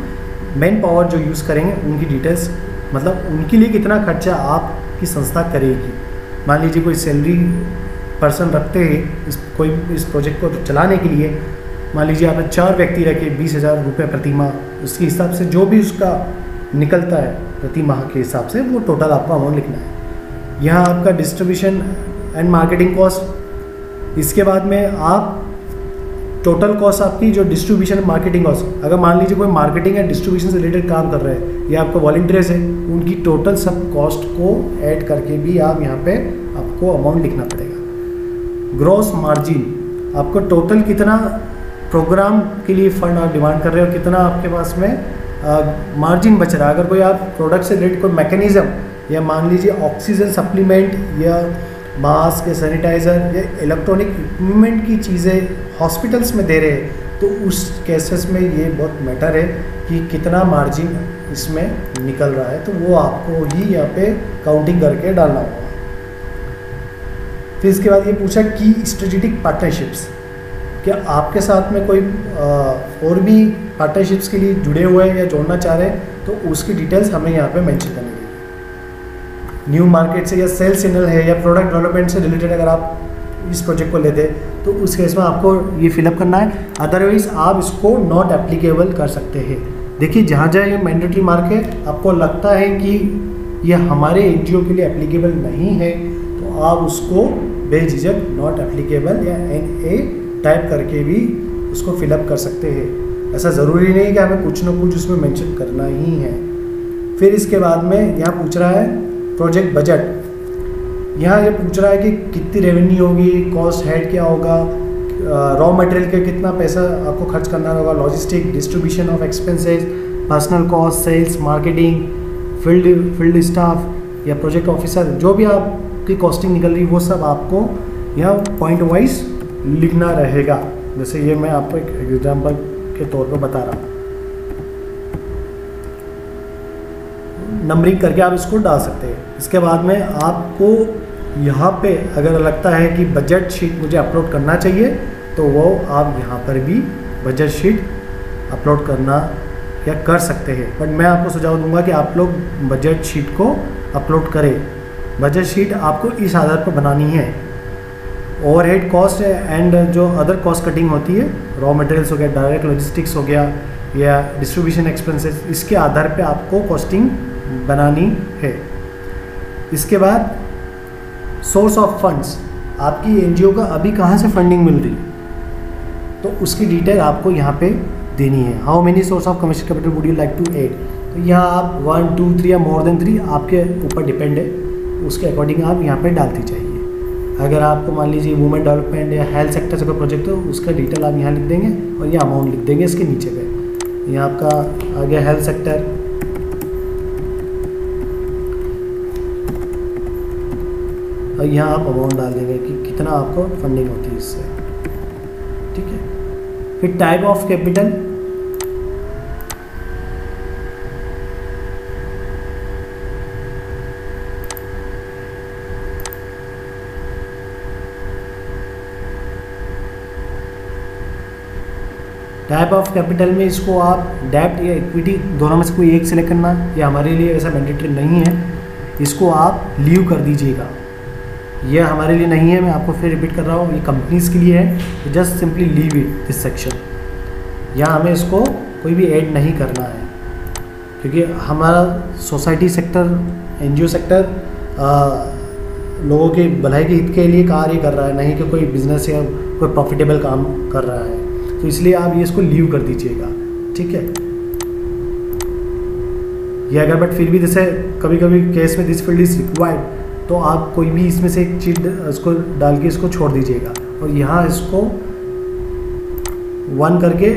मैन पावर जो यूज़ करेंगे उनकी डिटेल्स, मतलब उनके लिए कितना खर्चा आपकी संस्था करेगी। मान लीजिए कोई सैलरी पर्सन रखते हैं इस प्रोजेक्ट को चलाने के लिए, मान लीजिए आपने 4 व्यक्ति रखे, 20,000 रुपये प्रति माह, उसके हिसाब से जो भी उसका निकलता है प्रति माह के हिसाब से वो टोटल आपको अमाउंट लिखना है। यहाँ आपका डिस्ट्रीब्यूशन एंड मार्केटिंग कॉस्ट, इसके बाद में आप टोटल कॉस्ट आपकी जो डिस्ट्रीब्यूशन मार्केटिंग कॉस्ट, अगर मान लीजिए कोई मार्केटिंग या डिस्ट्रीब्यूशन से रिलेटेड काम कर रहे हैं या आपको वॉलंटियर्स है, उनकी टोटल सब कॉस्ट को ऐड करके भी आप यहाँ पे आपको अमाउंट लिखना पड़ेगा। ग्रॉस मार्जिन, आपको टोटल कितना प्रोग्राम के लिए फंड आप डिमांड कर रहे हो, कितना आपके पास में मार्जिन बच रहा है। अगर कोई आप प्रोडक्ट से रिलेटेड कोई मैकेनिज्म, या मान लीजिए ऑक्सीजन सप्लीमेंट या मास्क या सैनिटाइज़र या इलेक्ट्रॉनिक इक्विपमेंट की चीज़ें हॉस्पिटल्स में दे रहे हैं, तो उस केसेस में ये बहुत मैटर है कि कितना मार्जिन इसमें निकल रहा है, तो वो आपको ही यहाँ पे काउंटिंग करके डालना होगा। फिर इसके बाद ये पूछा कि स्ट्रेटेजिक पार्टनरशिप्स, क्या आपके साथ में कोई और भी पार्टनरशिप्स के लिए जुड़े हुए हैं या जोड़ना चाह रहे हैं, तो उसकी डिटेल्स हमें यहाँ पे मेंशन करनी है। न्यू मार्केट से या सेल्स चैनल है या प्रोडक्ट डेवलपमेंट से रिलेटेड अगर आप इस प्रोजेक्ट को लेते तो उस केस में आपको ये फिलअप करना है, अदरवाइज आप इसको नॉट एप्लीकेबल कर सकते हैं। देखिए जहाँ जहाँ ये मैंडेटरी मार्क है, आपको लगता है कि ये हमारे एनजीओ के लिए एप्लीकेबल नहीं है, तो आप उसको बेझिझक नॉट एप्लीकेबल या NA टाइप करके भी उसको फिलअप कर सकते हैं। ऐसा ज़रूरी नहीं कि हमें कुछ ना कुछ उसमें मेंशन करना ही है। फिर इसके बाद में यहाँ पूछ रहा है प्रोजेक्ट बजट। यहाँ ये पूछ रहा है कि कितनी रेवेन्यू होगी, कॉस्ट हेड क्या होगा, रॉ मटेरियल का कितना पैसा आपको खर्च करना होगा, logistic, distribution of expenses, personal cost, sales, marketing, field staff या प्रोजेक्ट ऑफिसर, जो भी आपकी कॉस्टिंग निकल रही है वो सब आपको यहाँ पॉइंट वाइज लिखना रहेगा। जैसे ये मैं आपको एक एग्जांपल के तौर पर बता रहा हूँ, नंबरिंग करके आप इसको डाल सकते हैं। इसके बाद में आपको यहाँ पे अगर लगता है कि बजट शीट मुझे अपलोड करना चाहिए, तो वो आप यहाँ पर भी बजट शीट अपलोड करना या कर सकते हैं। बट मैं आपको सुझाव दूंगा कि आप लोग बजट शीट को अपलोड करें। बजट शीट आपको इस आधार पर बनानी है, ओवरहेड कॉस्ट एंड जो अदर कॉस्ट कटिंग होती है, रॉ मटेरियल्स हो गया, डायरेक्ट लॉजिस्टिक्स हो गया या डिस्ट्रीब्यूशन एक्सपेंसेस, इसके आधार पे आपको कॉस्टिंग बनानी है। इसके बाद सोर्स ऑफ फंड्स, आपकी एनजीओ का अभी कहाँ से फंडिंग मिल रही है, तो उसकी डिटेल आपको यहाँ पे देनी है। How many source of commercial capital would you like to add, तो यहाँ आप 1, 2, 3 या मोर देन 3 आपके ऊपर डिपेंड है, उसके अकॉर्डिंग आप यहाँ पे डालती चाहिए। अगर आपको मान लीजिए वुमेन डेवलपमेंट या हेल्थ सेक्टर से कोई प्रोजेक्ट हो, उसका डिटेल आप यहाँ लिख देंगे और ये अमाउंट लिख देंगे इसके नीचे पे। यहाँ आपका आ गया हेल्थ सेक्टर, और यहाँ आप अमाउंट डाल देंगे कि कितना आपको फंडिंग होती है इससे, ठीक है। फिर type of capital, type of capital में इसको आप डेब्ट या इक्विटी दोनों में से कोई एक सिलेक्ट करना, ये हमारे लिए ऐसा मैंडेटरी नहीं है, इसको आप लीव कर दीजिएगा। ये हमारे लिए नहीं है, मैं आपको फिर रिपीट कर रहा हूँ, ये कंपनीज़ के लिए है। Just simply leave it this section, यहाँ हमें इसको कोई भी ऐड नहीं करना है, क्योंकि हमारा सोसाइटी सेक्टर, एनजीओ सेक्टर लोगों के भलाई के हित के लिए कार्य कर रहा है, नहीं कि कोई बिजनेस या कोई प्रॉफिटेबल काम कर रहा है। तो इसलिए आप ये इसको लीव कर दीजिएगा, ठीक है। ये अगर बट फिर भी जैसे कभी कभी केस में दिस फील्ड इज रिक्वायर्ड, तो आप कोई भी इसमें से एक चीज इसको डाल के इसको छोड़ दीजिएगा और यहाँ इसको 1 करके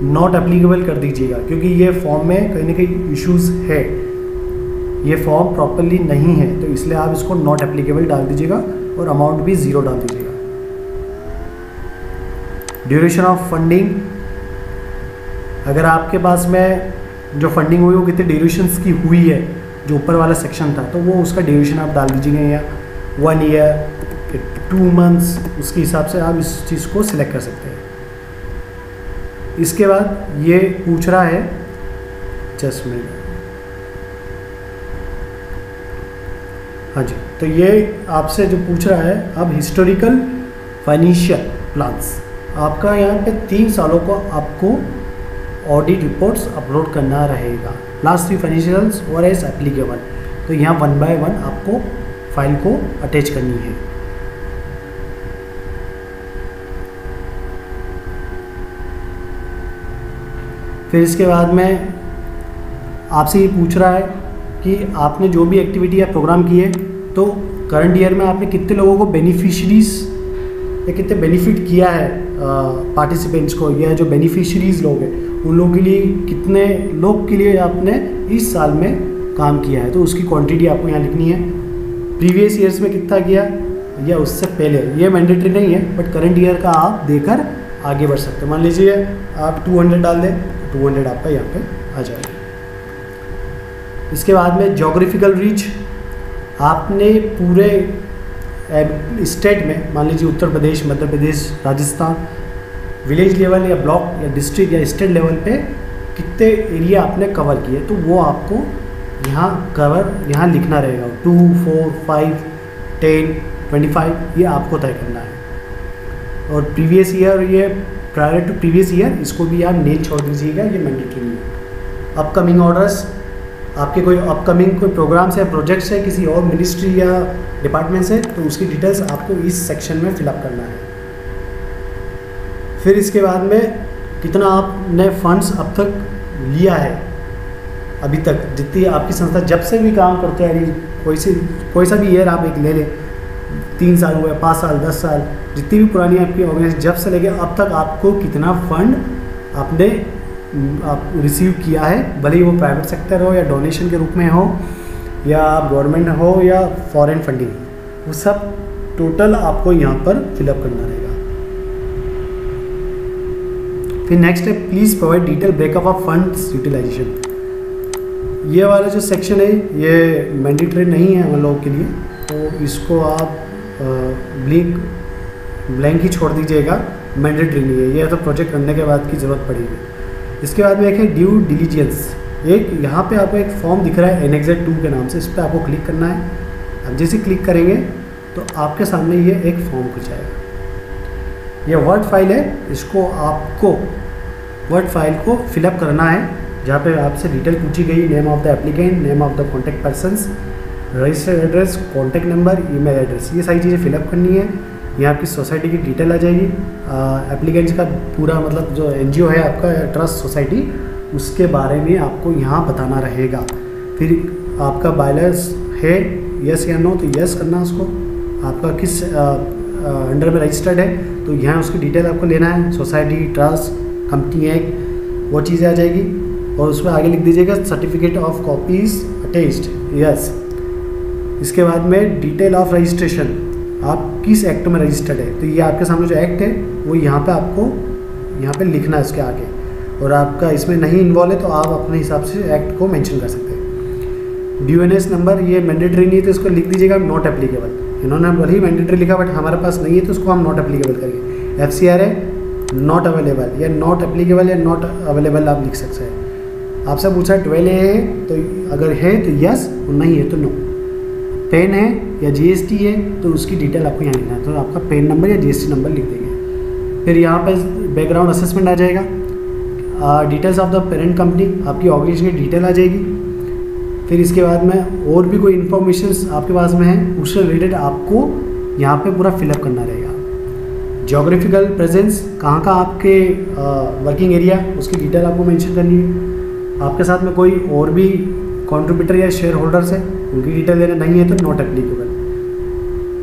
नॉट एप्लीकेबल कर दीजिएगा, क्योंकि ये फॉर्म में कहीं ना कहीं इश्यूज है, ये फॉर्म प्रॉपरली नहीं है, तो इसलिए आप इसको नॉट एप्लीकेबल डाल दीजिएगा और अमाउंट भी 0 डाल दीजिएगा। ड्यूरेशन ऑफ फंडिंग, अगर आपके पास में जो फंडिंग हुई वो कितने ड्यूरेशंस की हुई है, जो ऊपर वाला सेक्शन था, तो वो उसका ड्यूरेशन आप डाल दीजिएगा, या 1 ईयर, 2 मंथ्स, उसके हिसाब से आप इस चीज़ को सिलेक्ट कर सकते हैं। इसके बाद ये पूछ रहा है, जस्ट मिनट, हाँ जी, तो ये आपसे जो पूछ रहा है अब हिस्टोरिकल फाइनेंशियल प्लान्स, आपका यहाँ पे 3 सालों को आपको ऑडिट रिपोर्ट्स अपलोड करना रहेगा, लास्ट 3 फाइनेंशियल्स और एज एप्लीकेबल। तो यहाँ 1 बाय 1 आपको फाइल को अटैच करनी है। फिर इसके बाद में आपसे ये पूछ रहा है कि आपने जो भी एक्टिविटी या प्रोग्राम किए, तो करंट ईयर में आपने कितने लोगों को बेनिफिशरीज या कितने बेनिफिट किया है पार्टिसिपेंट्स को, या जो बेनिफिशरीज लोग हैं उन लोगों के लिए कितने लोग के लिए आपने इस साल में काम किया है, तो उसकी क्वांटिटी आपको यहाँ लिखनी है। प्रीवियस ईयर्स में कितना किया या उससे पहले, ये मैंडेटरी नहीं है, बट करंट ईयर का आप देकर आगे बढ़ सकते हैं। मान लीजिए आप 200 डाल दें, 200 आपका यहाँ पे आ जाएगा। इसके बाद में जोग्राफिकल रीच, आपने पूरे स्टेट में, मान लीजिए उत्तर प्रदेश, मध्य प्रदेश, राजस्थान, विलेज लेवल या ब्लॉक या डिस्ट्रिक्ट या स्टेट लेवल पे कितने एरिया आपने कवर किए, तो वो आपको यहाँ लिखना रहेगा। 2, 4, 5, 10, 25 ये आपको तय करना है। और प्रीवियस ईयर, ये प्रायर टू प्रीवियस ईयर, इसको भी आप नील छोड़ दीजिएगा, ये मैंडेटरी नहीं है। अपकमिंग ऑर्डर्स, आपके कोई अपकमिंग कोई प्रोग्राम्स है, प्रोजेक्ट्स है किसी और मिनिस्ट्री या डिपार्टमेंट से, तो उसकी डिटेल्स आपको इस सेक्शन में फिलअप करना है। फिर इसके बाद में कितना आपने फंड्स अब तक लिया है, अभी तक जितनी आपकी संस्था जब से भी काम करते हैं, कोई सा भी ईयर आप एक ले लें, 3 साल हुए, 5 साल, 10 साल, जितनी भी पुरानी आपकी ऑर्गेनाइजेशन जब से लेके अब तक आपको कितना फंड आपने रिसीव किया है, भले ही वो प्राइवेट सेक्टर हो या डोनेशन के रूप में हो या गवर्नमेंट हो या फॉरेन फंडिंग, वो सब टोटल आपको यहाँ पर फिलअप करना रहेगा। फिर नेक्स्ट है please provide detail breakup of funds utilisation. ये वाला जो सेक्शन है ये मैंडेटरी नहीं है हम लोगों के लिए, तो इसको आप ब्लैंक ही छोड़ दीजिएगा, मैंडेटरी नहीं है, ये तो प्रोजेक्ट करने के बाद की ज़रूरत पड़ेगी। इसके बाद में एक है ड्यू डिलीजेंस, एक यहाँ पे आपको एक फॉर्म दिख रहा है NXZ 2 के नाम से, इस पर आपको क्लिक करना है। अब जैसे क्लिक करेंगे तो आपके सामने ये एक फॉर्म खुल जाएगा। ये वर्ड फाइल है, इसको आपको वर्ड फाइल को फिलअप करना है, जहाँ पे आपसे डिटेल पूछी गई, name of the applicant, name of the contact persons, registered address, contact number, email address, ये सारी चीज़ें फिलअप करनी है। यहाँ आपकी सोसाइटी की डिटेल आ जाएगी, एप्लीकेंट्स का पूरा मतलब जो NGO है आपका ट्रस्ट सोसाइटी, उसके बारे में आपको यहाँ बताना रहेगा। फिर आपका बैलेंस है यस या नो, तो यस करना उसको, आपका किस अंडर में रजिस्टर्ड है तो यहाँ उसकी डिटेल आपको लेना है, सोसाइटी, ट्रस्ट, कंपनी एक्ट, वो चीज़ें आ जाएगी। और उसमें आगे लिख दीजिएगा certificate of copies attest, yes. इसके बाद में डिटेल ऑफ रजिस्ट्रेशन, आप किस एक्ट में रजिस्टर्ड है, तो ये आपके सामने जो एक्ट है वो यहाँ पे आपको यहाँ पे लिखना है उसके आगे, और आपका इसमें नहीं इन्वॉल्व है तो आप अपने हिसाब से एक्ट को मेंशन कर सकते हैं। DUNS नंबर ये मैंडेटरी नहीं है तो इसको लिख दीजिएगा नॉट एप्लीकेबल, इन्होंने भले ही मैंडेटरी लिखा बट हमारे पास नहीं है तो उसको हम नॉट एप्लीकेबल करेंगे। FCR है नॉट अवेलेबल, या नॉट एप्लीकेबल या नॉट अवेलेबल आप लिख सकते हैं। आपसे पूछा 12A है तो अगर है तो यस, और नहीं है तो नो। पेन है या GST है तो उसकी डिटेल आपको यहाँ लिखना है, तो आपका पेन नंबर या GST नंबर लिख देंगे। फिर यहाँ पे बैकग्राउंड असेसमेंट आ जाएगा, details of the parent company, आपकी ऑर्गेनाइजेशन की डिटेल आ जाएगी। फिर इसके बाद में और भी कोई इन्फॉर्मेशन आपके पास में है उससे रिलेटेड आपको यहाँ पे पूरा फिलअप करना रहेगा। जोग्राफिकल प्रेजेंस, कहाँ का आपके वर्किंग एरिया, उसकी डिटेल आपको मेंशन करनी है। आपके साथ में कोई और भी कंट्रीब्यूटर या शेयर होल्डर्स है, उनकी डिटेल देना नहीं है तो नॉट एप्लीकेबल।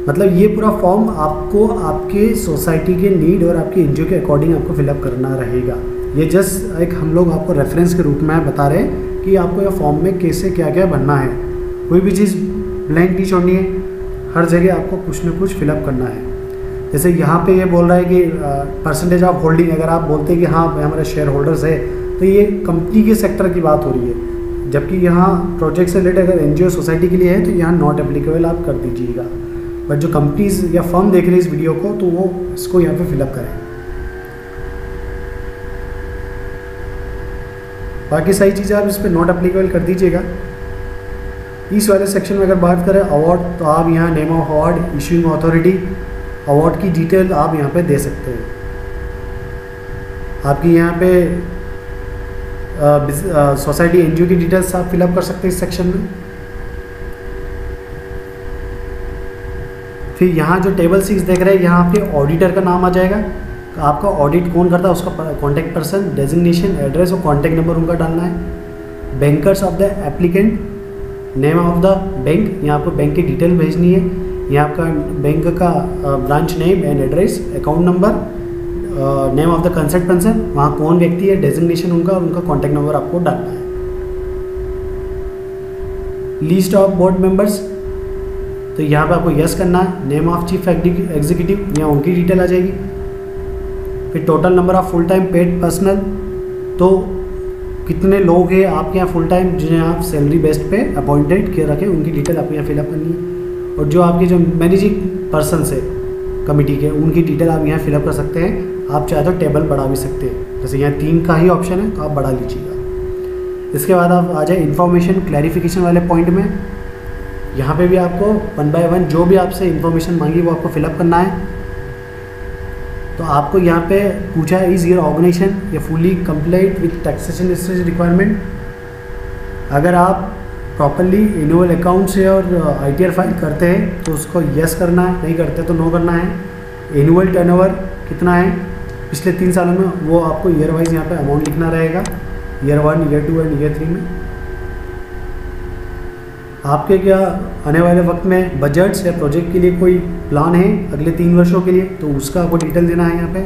मतलब ये पूरा फॉर्म आपको आपके सोसाइटी के नीड और आपके NGO के अकॉर्डिंग आपको फिलअप करना रहेगा। ये जस्ट एक हम लोग आपको रेफरेंस के रूप में बता रहे हैं कि आपको ये फॉर्म में कैसे क्या क्या भरना है, कोई भी चीज़ ब्लैंक नहीं छोड़नी है, हर जगह आपको कुछ ना कुछ फिलअप करना है। जैसे यहाँ पे ये बोल रहा है कि परसेंटेज ऑफ होल्डिंग, अगर आप बोलते हैं कि हाँ हमारे शेयर होल्डर्स है तो ये कंपनी के सेक्टर की बात हो रही है, जबकि यहाँ प्रोजेक्ट से रिलेटेड अगर NGO सोसाइटी के लिए है तो यहाँ नॉट एप्लीकेबल आप कर दीजिएगा। बट जो कंपनीज या फर्म देख रही है इस वीडियो को तो वो इसको यहाँ पे फिलअप करें। बाकी सारी चीज़ें आप इस पर नॉट एप्लीकेबल कर दीजिएगा। इस वाले सेक्शन में अगर बात करें अवार्ड, तो आप यहाँ name of award, issuing authority, award की डिटेल आप यहाँ पे दे सकते हैं। आपकी यहाँ पे सोसाइटी NGO की डिटेल्स आप फिलअप कर सकते हैं इस सेक्शन में। फिर यहाँ जो टेबल 6 देख रहे हैं, यहाँ आपके ऑडिटर का नाम आ जाएगा, आपका ऑडिट कौन करता है उसका कॉन्टैक्ट पर्सन, डेजिग्नेशन, एड्रेस और कॉन्टैक्ट नंबर उनका डालना है। Bankers of the applicant, name of the bank, यहाँ आपको बैंक की डिटेल भेजनी है। यहाँ आपका बैंक का branch name and address, account number, name of the concern person, वहाँ कौन व्यक्ति है, डेजिग्नेशन उनका और उनका कॉन्टैक्ट नंबर आपको डालना है। लिस्ट ऑफ बोर्ड मेंबर्स, तो यहाँ पे आपको यस करना है। नेम ऑफ चीफ एग्जीक्यूटिव, यहाँ उनकी डिटेल आ जाएगी। फिर total number of full time paid personal, तो कितने लोग हैं आपके यहाँ फुल टाइम जिन्हें आप सैलरी बेस्ड पे अपॉइंटेड किए रखें, उनकी डिटेल आपको यहाँ फिलअप करनी है। और जो आपके जो मैनेजिंग पर्सन है कमेटी के, उनकी डिटेल आप यहाँ फिलअप कर सकते हैं। आप चाहे तो टेबल बढ़ा भी सकते हैं, जैसे यहाँ 3 का ही ऑप्शन है तो आप बढ़ा लीजिएगा। इसके बाद आप आ जाए इन्फॉर्मेशन क्लैरिफिकेशन वाले पॉइंट में। यहाँ पे भी आपको 1 बाय 1 जो भी आपसे इन्फॉर्मेशन मांगी वो आपको फिलअप करना है। तो आपको यहाँ पे पूछा है इज योर ऑर्गेनाइजेशन या fully complied with taxation requirement, अगर आप प्रॉपरली एनुअल अकाउंट से और ITR फाइल करते हैं तो उसको यस करना है, नहीं करते तो नो करना है। एनुअल टर्नओवर कितना है पिछले 3 सालों में, वो आपको ईयर वाइज यहाँ पे अमाउंट लिखना रहेगा, ईयर 1, ईयर 2 एंड ईयर 3 में। आपके क्या आने वाले वक्त में बजट्स या प्रोजेक्ट के लिए कोई प्लान है अगले 3 वर्षों के लिए, तो उसका आपको डिटेल देना है यहाँ पे।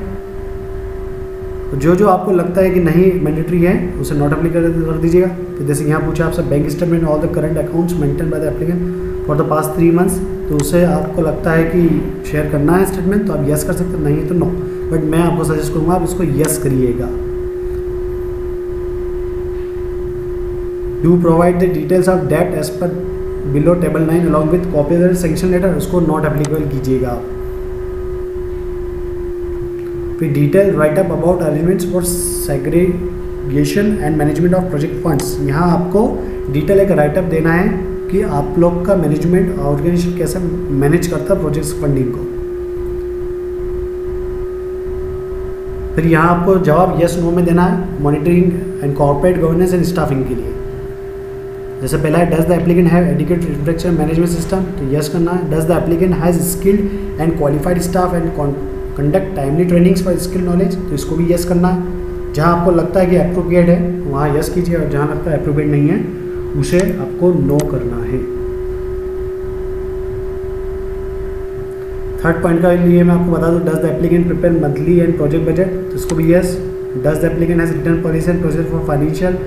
तो जो आपको लगता है कि नहीं मैंडेटरी है उसे नॉट एप्लीकेबल कर दीजिएगा। तो जैसे यहाँ पूछा आपसे bank statement all the current accounts maintain by the applicant for the past 3 months, तो उसे आपको लगता है कि शेयर करना है स्टेटमेंट तो आप यस कर सकते हैं, नहीं है तो नो। बट मैं आपको सजेस्ट करूँगा आप इसको यस करिएगा। Do provide the details of debt as per below table 9 along with copy of sanction letter, उसको नॉट एप्लीकेबल कीजिएगा आप। फिर detail write up about arrangements for segregation and management of project funds, यहाँ आपको detail एक write up देना है कि आप लोग का मैनेजमेंट ऑर्गेनाइजेशन कैसे मैनेज करता है प्रोजेक्ट फंडिंग को। फिर यहाँ आपको जवाब यस नो में देना है monitoring and corporate governance and staffing के लिए। जैसे पहला है does the applicant have adequate infrastructure management system, तो यस करना है। Does the applicant has skilled and qualified staff and conduct timely trainings for skill knowledge, तो इसको भी यस करना है। जहाँ आपको लगता है कि अप्रोप्रिएट है वहाँ यस कीजिए, और जहाँ लगता है अप्रोप्रिएट नहीं है उसे आपको नो करना है। थर्ड पॉइंट का लिए मैं आपको बता दूँ, does the applicant prepare monthly and project budget, तो इसको भी yes. Does the applicant has return policy and process for financial,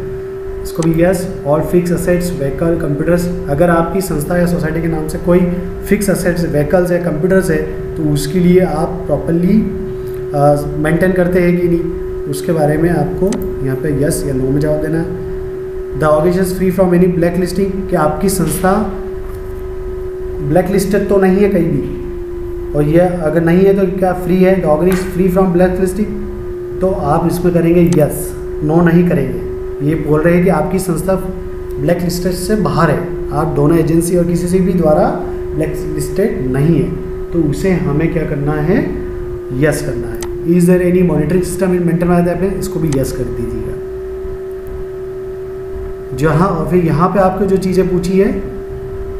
इसको भी yes. All fix assets vehicle computers, अगर आपकी संस्था या सोसाइटी के नाम से कोई फिक्स असेट्स व्हीकल्स है कंप्यूटर्स है तो उसके लिए आप प्रॉपरली मेंटेन करते हैं कि नहीं, उसके बारे में आपको यहाँ पे यस या नो में जवाब देना है। The organisation free from any black listing, कि आपकी संस्था ब्लैक लिस्टेड तो नहीं है कहीं भी, और यह अगर नहीं है तो क्या फ्री है, the organisation free from black listing, तो आप इसमें करेंगे यस, नो नहीं करेंगे। ये बोल रहे हैं कि आपकी संस्था ब्लैक लिस्टेड से बाहर है, आप डोनर एजेंसी और किसी से भी द्वारा ब्लैक लिस्टेड नहीं है, तो उसे हमें क्या करना है, यस करना है। Is there any monitoring system in maintain by the applicant, इसको भी यस कर दीजिएगा। जहाँ और फिर यहाँ पे आपको जो चीज़ें पूछी है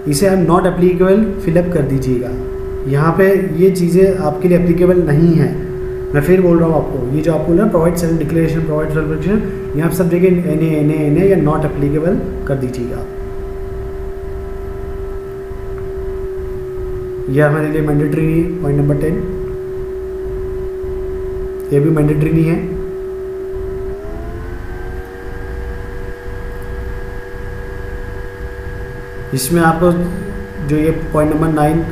इसे हम नॉट एप्लीकेबल फिलअप कर दीजिएगा। यहाँ पे ये चीज़ें आपके लिए एप्लीकेबल नहीं है। मैं फिर बोल रहा हूँ आपको, ये जो आपको बोला provide self declaration, provide self declaration, यहाँ सब जगह एन या नॉट एप्लीकेबल कर दीजिएगा। यह हमारे लिए मैंडेटरी नहीं है। पॉइंट नंबर 10, ये भी मैंडेटरी नहीं है। इसमें आपको जो ये पॉइंट नंबर 9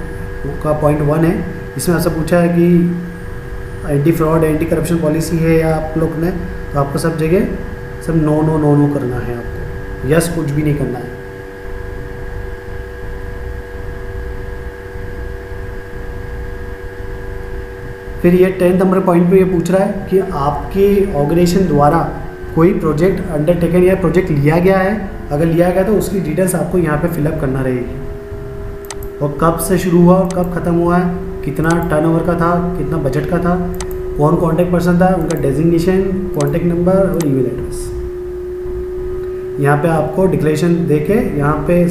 का पॉइंट 1 है, इसमें आपसे पूछा है कि anti fraud anti corruption policy है या आप लोग ने, तो आपको सब जगह सब नो नो नो नो करना है, आपको यस कुछ भी नहीं करना है। फिर ये 10 नंबर पॉइंट पे ये पूछ रहा है कि आपके ऑर्गेनाइजेशन द्वारा कोई प्रोजेक्ट अंडरटेकन या प्रोजेक्ट लिया गया है, अगर लिया गया तो उसकी डिटेल्स आपको यहाँ पे फिलअप करना रहेगी, और कब से शुरू हुआ और कब ख़त्म हुआ है, कितना टर्नओवर का था, कितना बजट का था, कौन कॉन्टैक्ट पर्सन था, उनका डेजिग्नेशन, कॉन्टैक्ट नंबर और ईमेल एड्रेस। यहाँ पे आपको डिक्लेरेशन देके यहाँ पे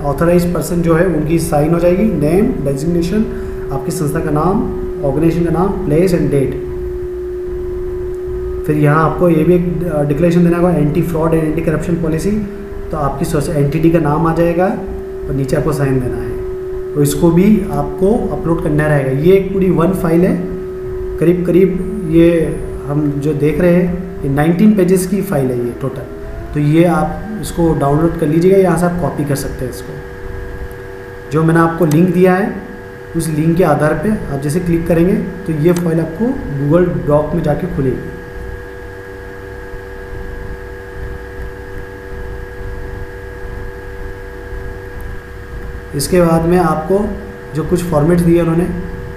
ऑथराइज पर्सन जो है उनकी साइन हो जाएगी, नेम, डेजिग्नेशन, आपकी संस्था का नाम, ऑर्गेनाइजेशन का नाम, प्लेस एंड डेट। फिर यहाँ आपको ये भी एक डिक्लेरेशन देना होगा, anti fraud and anti corruption policy, तो आपकी एंटिटी का नाम आ जाएगा और नीचे आपको साइन देना है, तो इसको भी आपको अपलोड करना रहेगा। ये एक पूरी 1 फाइल है, करीब करीब ये हम जो देख रहे हैं ये 19 पेजेस की फाइल है ये टोटल, तो ये आप इसको डाउनलोड कर लीजिएगा, यहाँ से आप कॉपी कर सकते हैं इसको। जो मैंने आपको लिंक दिया है उस लिंक के आधार पे आप जैसे क्लिक करेंगे तो ये फाइल आपको गूगल डॉक में जाके खुलेगी। इसके बाद में आपको जो कुछ फॉर्मेट्स दिए उन्होंने,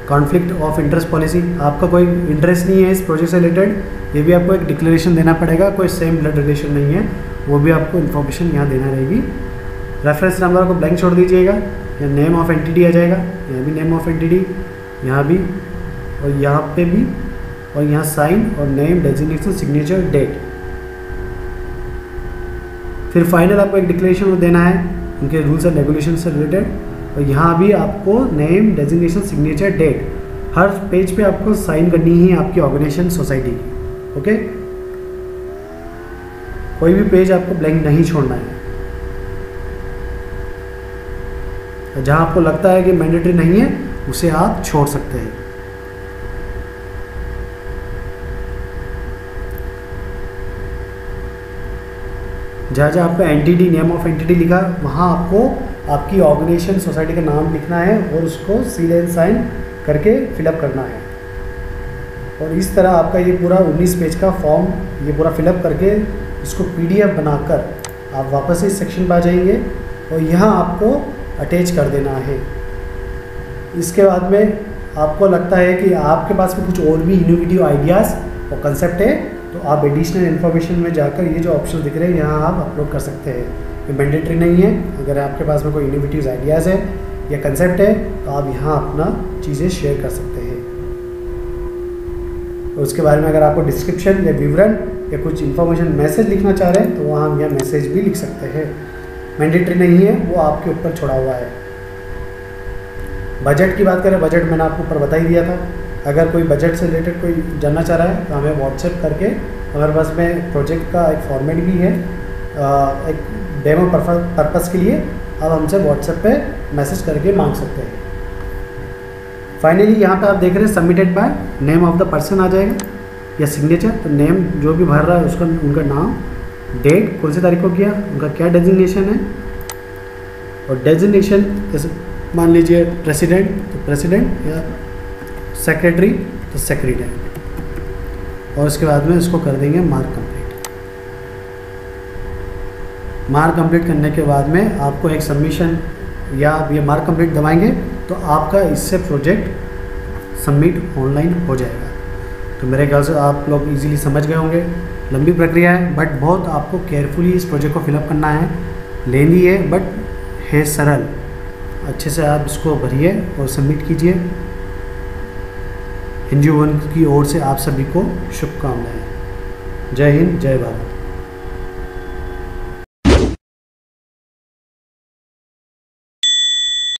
कॉन्फ्लिक्ट ऑफ इंटरेस्ट पॉलिसी, आपका कोई इंटरेस्ट नहीं है इस प्रोजेक्ट से रिलेटेड, ये भी आपको एक डिक्लेरेशन देना पड़ेगा, कोई सेम ब्लड रिलेशन नहीं है, वो भी आपको इन्फॉर्मेशन यहाँ देना रहेगी। रेफरेंस नंबर को ब्लैंक छोड़ दीजिएगा, या नेम ऑफ एंटिटी आ जाएगा, यहाँ भी नेम ऑफ एंटिटी, यहाँ भी और यहाँ पे भी, और यहाँ साइन और नेम, डेजिग्नेशन, सिग्नेचर, डेट। फिर फाइनल आपको एक डिक्लेरेशन देना है उनके रूल्स एंड रेगुलेशन से रिलेटेड। और यहाँ भी आपको नेम, डेजिग्नेशन, सिग्नेचर, डेट, हर पेज पे आपको साइन करनी ही है आपकी ऑर्गेनाइजेशन सोसाइटी की। ओके, कोई भी पेज आपको ब्लैंक नहीं छोड़ना है। जहाँ आपको लगता है कि मैंडेटरी नहीं है उसे आप छोड़ सकते हैं। जहाँ जहाँ आपका एंटिटी, नेम ऑफ एंटिटी लिखा, वहाँ आपको आपकी ऑर्गेनाइजेशन सोसाइटी का नाम लिखना है और उसको सील एंड साइन करके फिलअप करना है। और इस तरह आपका ये पूरा 19 पेज का फॉर्म ये पूरा फिलअप करके इसको PDF बनाकर आप वापस इस सेक्शन पर आ जाएंगे और यहाँ आपको अटैच कर देना है। इसके बाद में आपको लगता है कि आपके पास में कुछ और भी इनोवेटिव आइडियाज़ और कंसेप्ट है, तो आप एडिशनल इन्फॉर्मेशन में जाकर ये जो ऑप्शन दिख रहे हैं यहाँ आप अपलोड कर सकते हैं। ये मैंडेटरी नहीं है। अगर आपके पास में कोई इनोवेटिव आइडियाज़ है या कंसेप्ट है तो आप यहाँ अपना चीज़ें शेयर कर सकते हैं। तो उसके बारे में अगर आपको डिस्क्रिप्शन या विवरण या कुछ इन्फॉर्मेशन मैसेज लिखना चाह रहे हैं तो वहाँ हम यहाँ मैसेज भी लिख सकते हैं। मैंडेटरी नहीं है, वो आपके ऊपर छोड़ा हुआ है। बजट की बात करें, बजट मैंने आपको ऊपर बता ही दिया था। अगर कोई बजट से रिलेटेड कोई जानना चाह रहा है तो हमें व्हाट्सएप करके, हमारे पास में प्रोजेक्ट का एक फॉर्मेट भी है एक डेमो पर्पस के लिए, आप हमसे व्हाट्सएप पे मैसेज करके मांग सकते हैं। फाइनली यहाँ पे आप देख रहे हैं submitted by, name of the person आ जाएगा या सिग्नेचर। तो नेम जो भी भर रहा है उसका उनका नाम, डेट कौन सी तारीख को किया, उनका क्या डेजिग्नेशन है, और डेजिग्नेशन जैसे मान लीजिए प्रेसिडेंट तो प्रेसिडेंट या सेक्रेटरी तो सेक्रेटरी, और उसके बाद में इसको कर देंगे मार्क कंप्लीट। मार्क कंप्लीट करने के बाद में आपको एक सबमिशन या आप ये मार्क कंप्लीट दबाएंगे तो आपका इससे प्रोजेक्ट सबमिट ऑनलाइन हो जाएगा। तो मेरे ख्याल से आप लोग इजीली समझ गए होंगे। लंबी प्रक्रिया है बट बहुत आपको केयरफुली इस प्रोजेक्ट को फिलअप करना है। लेंदी है बट है सरल। अच्छे से आप इसको भरिए और सबमिट कीजिए। NGO1 की ओर से आप सभी को शुभकामनाएं। जय हिंद, जय भारत।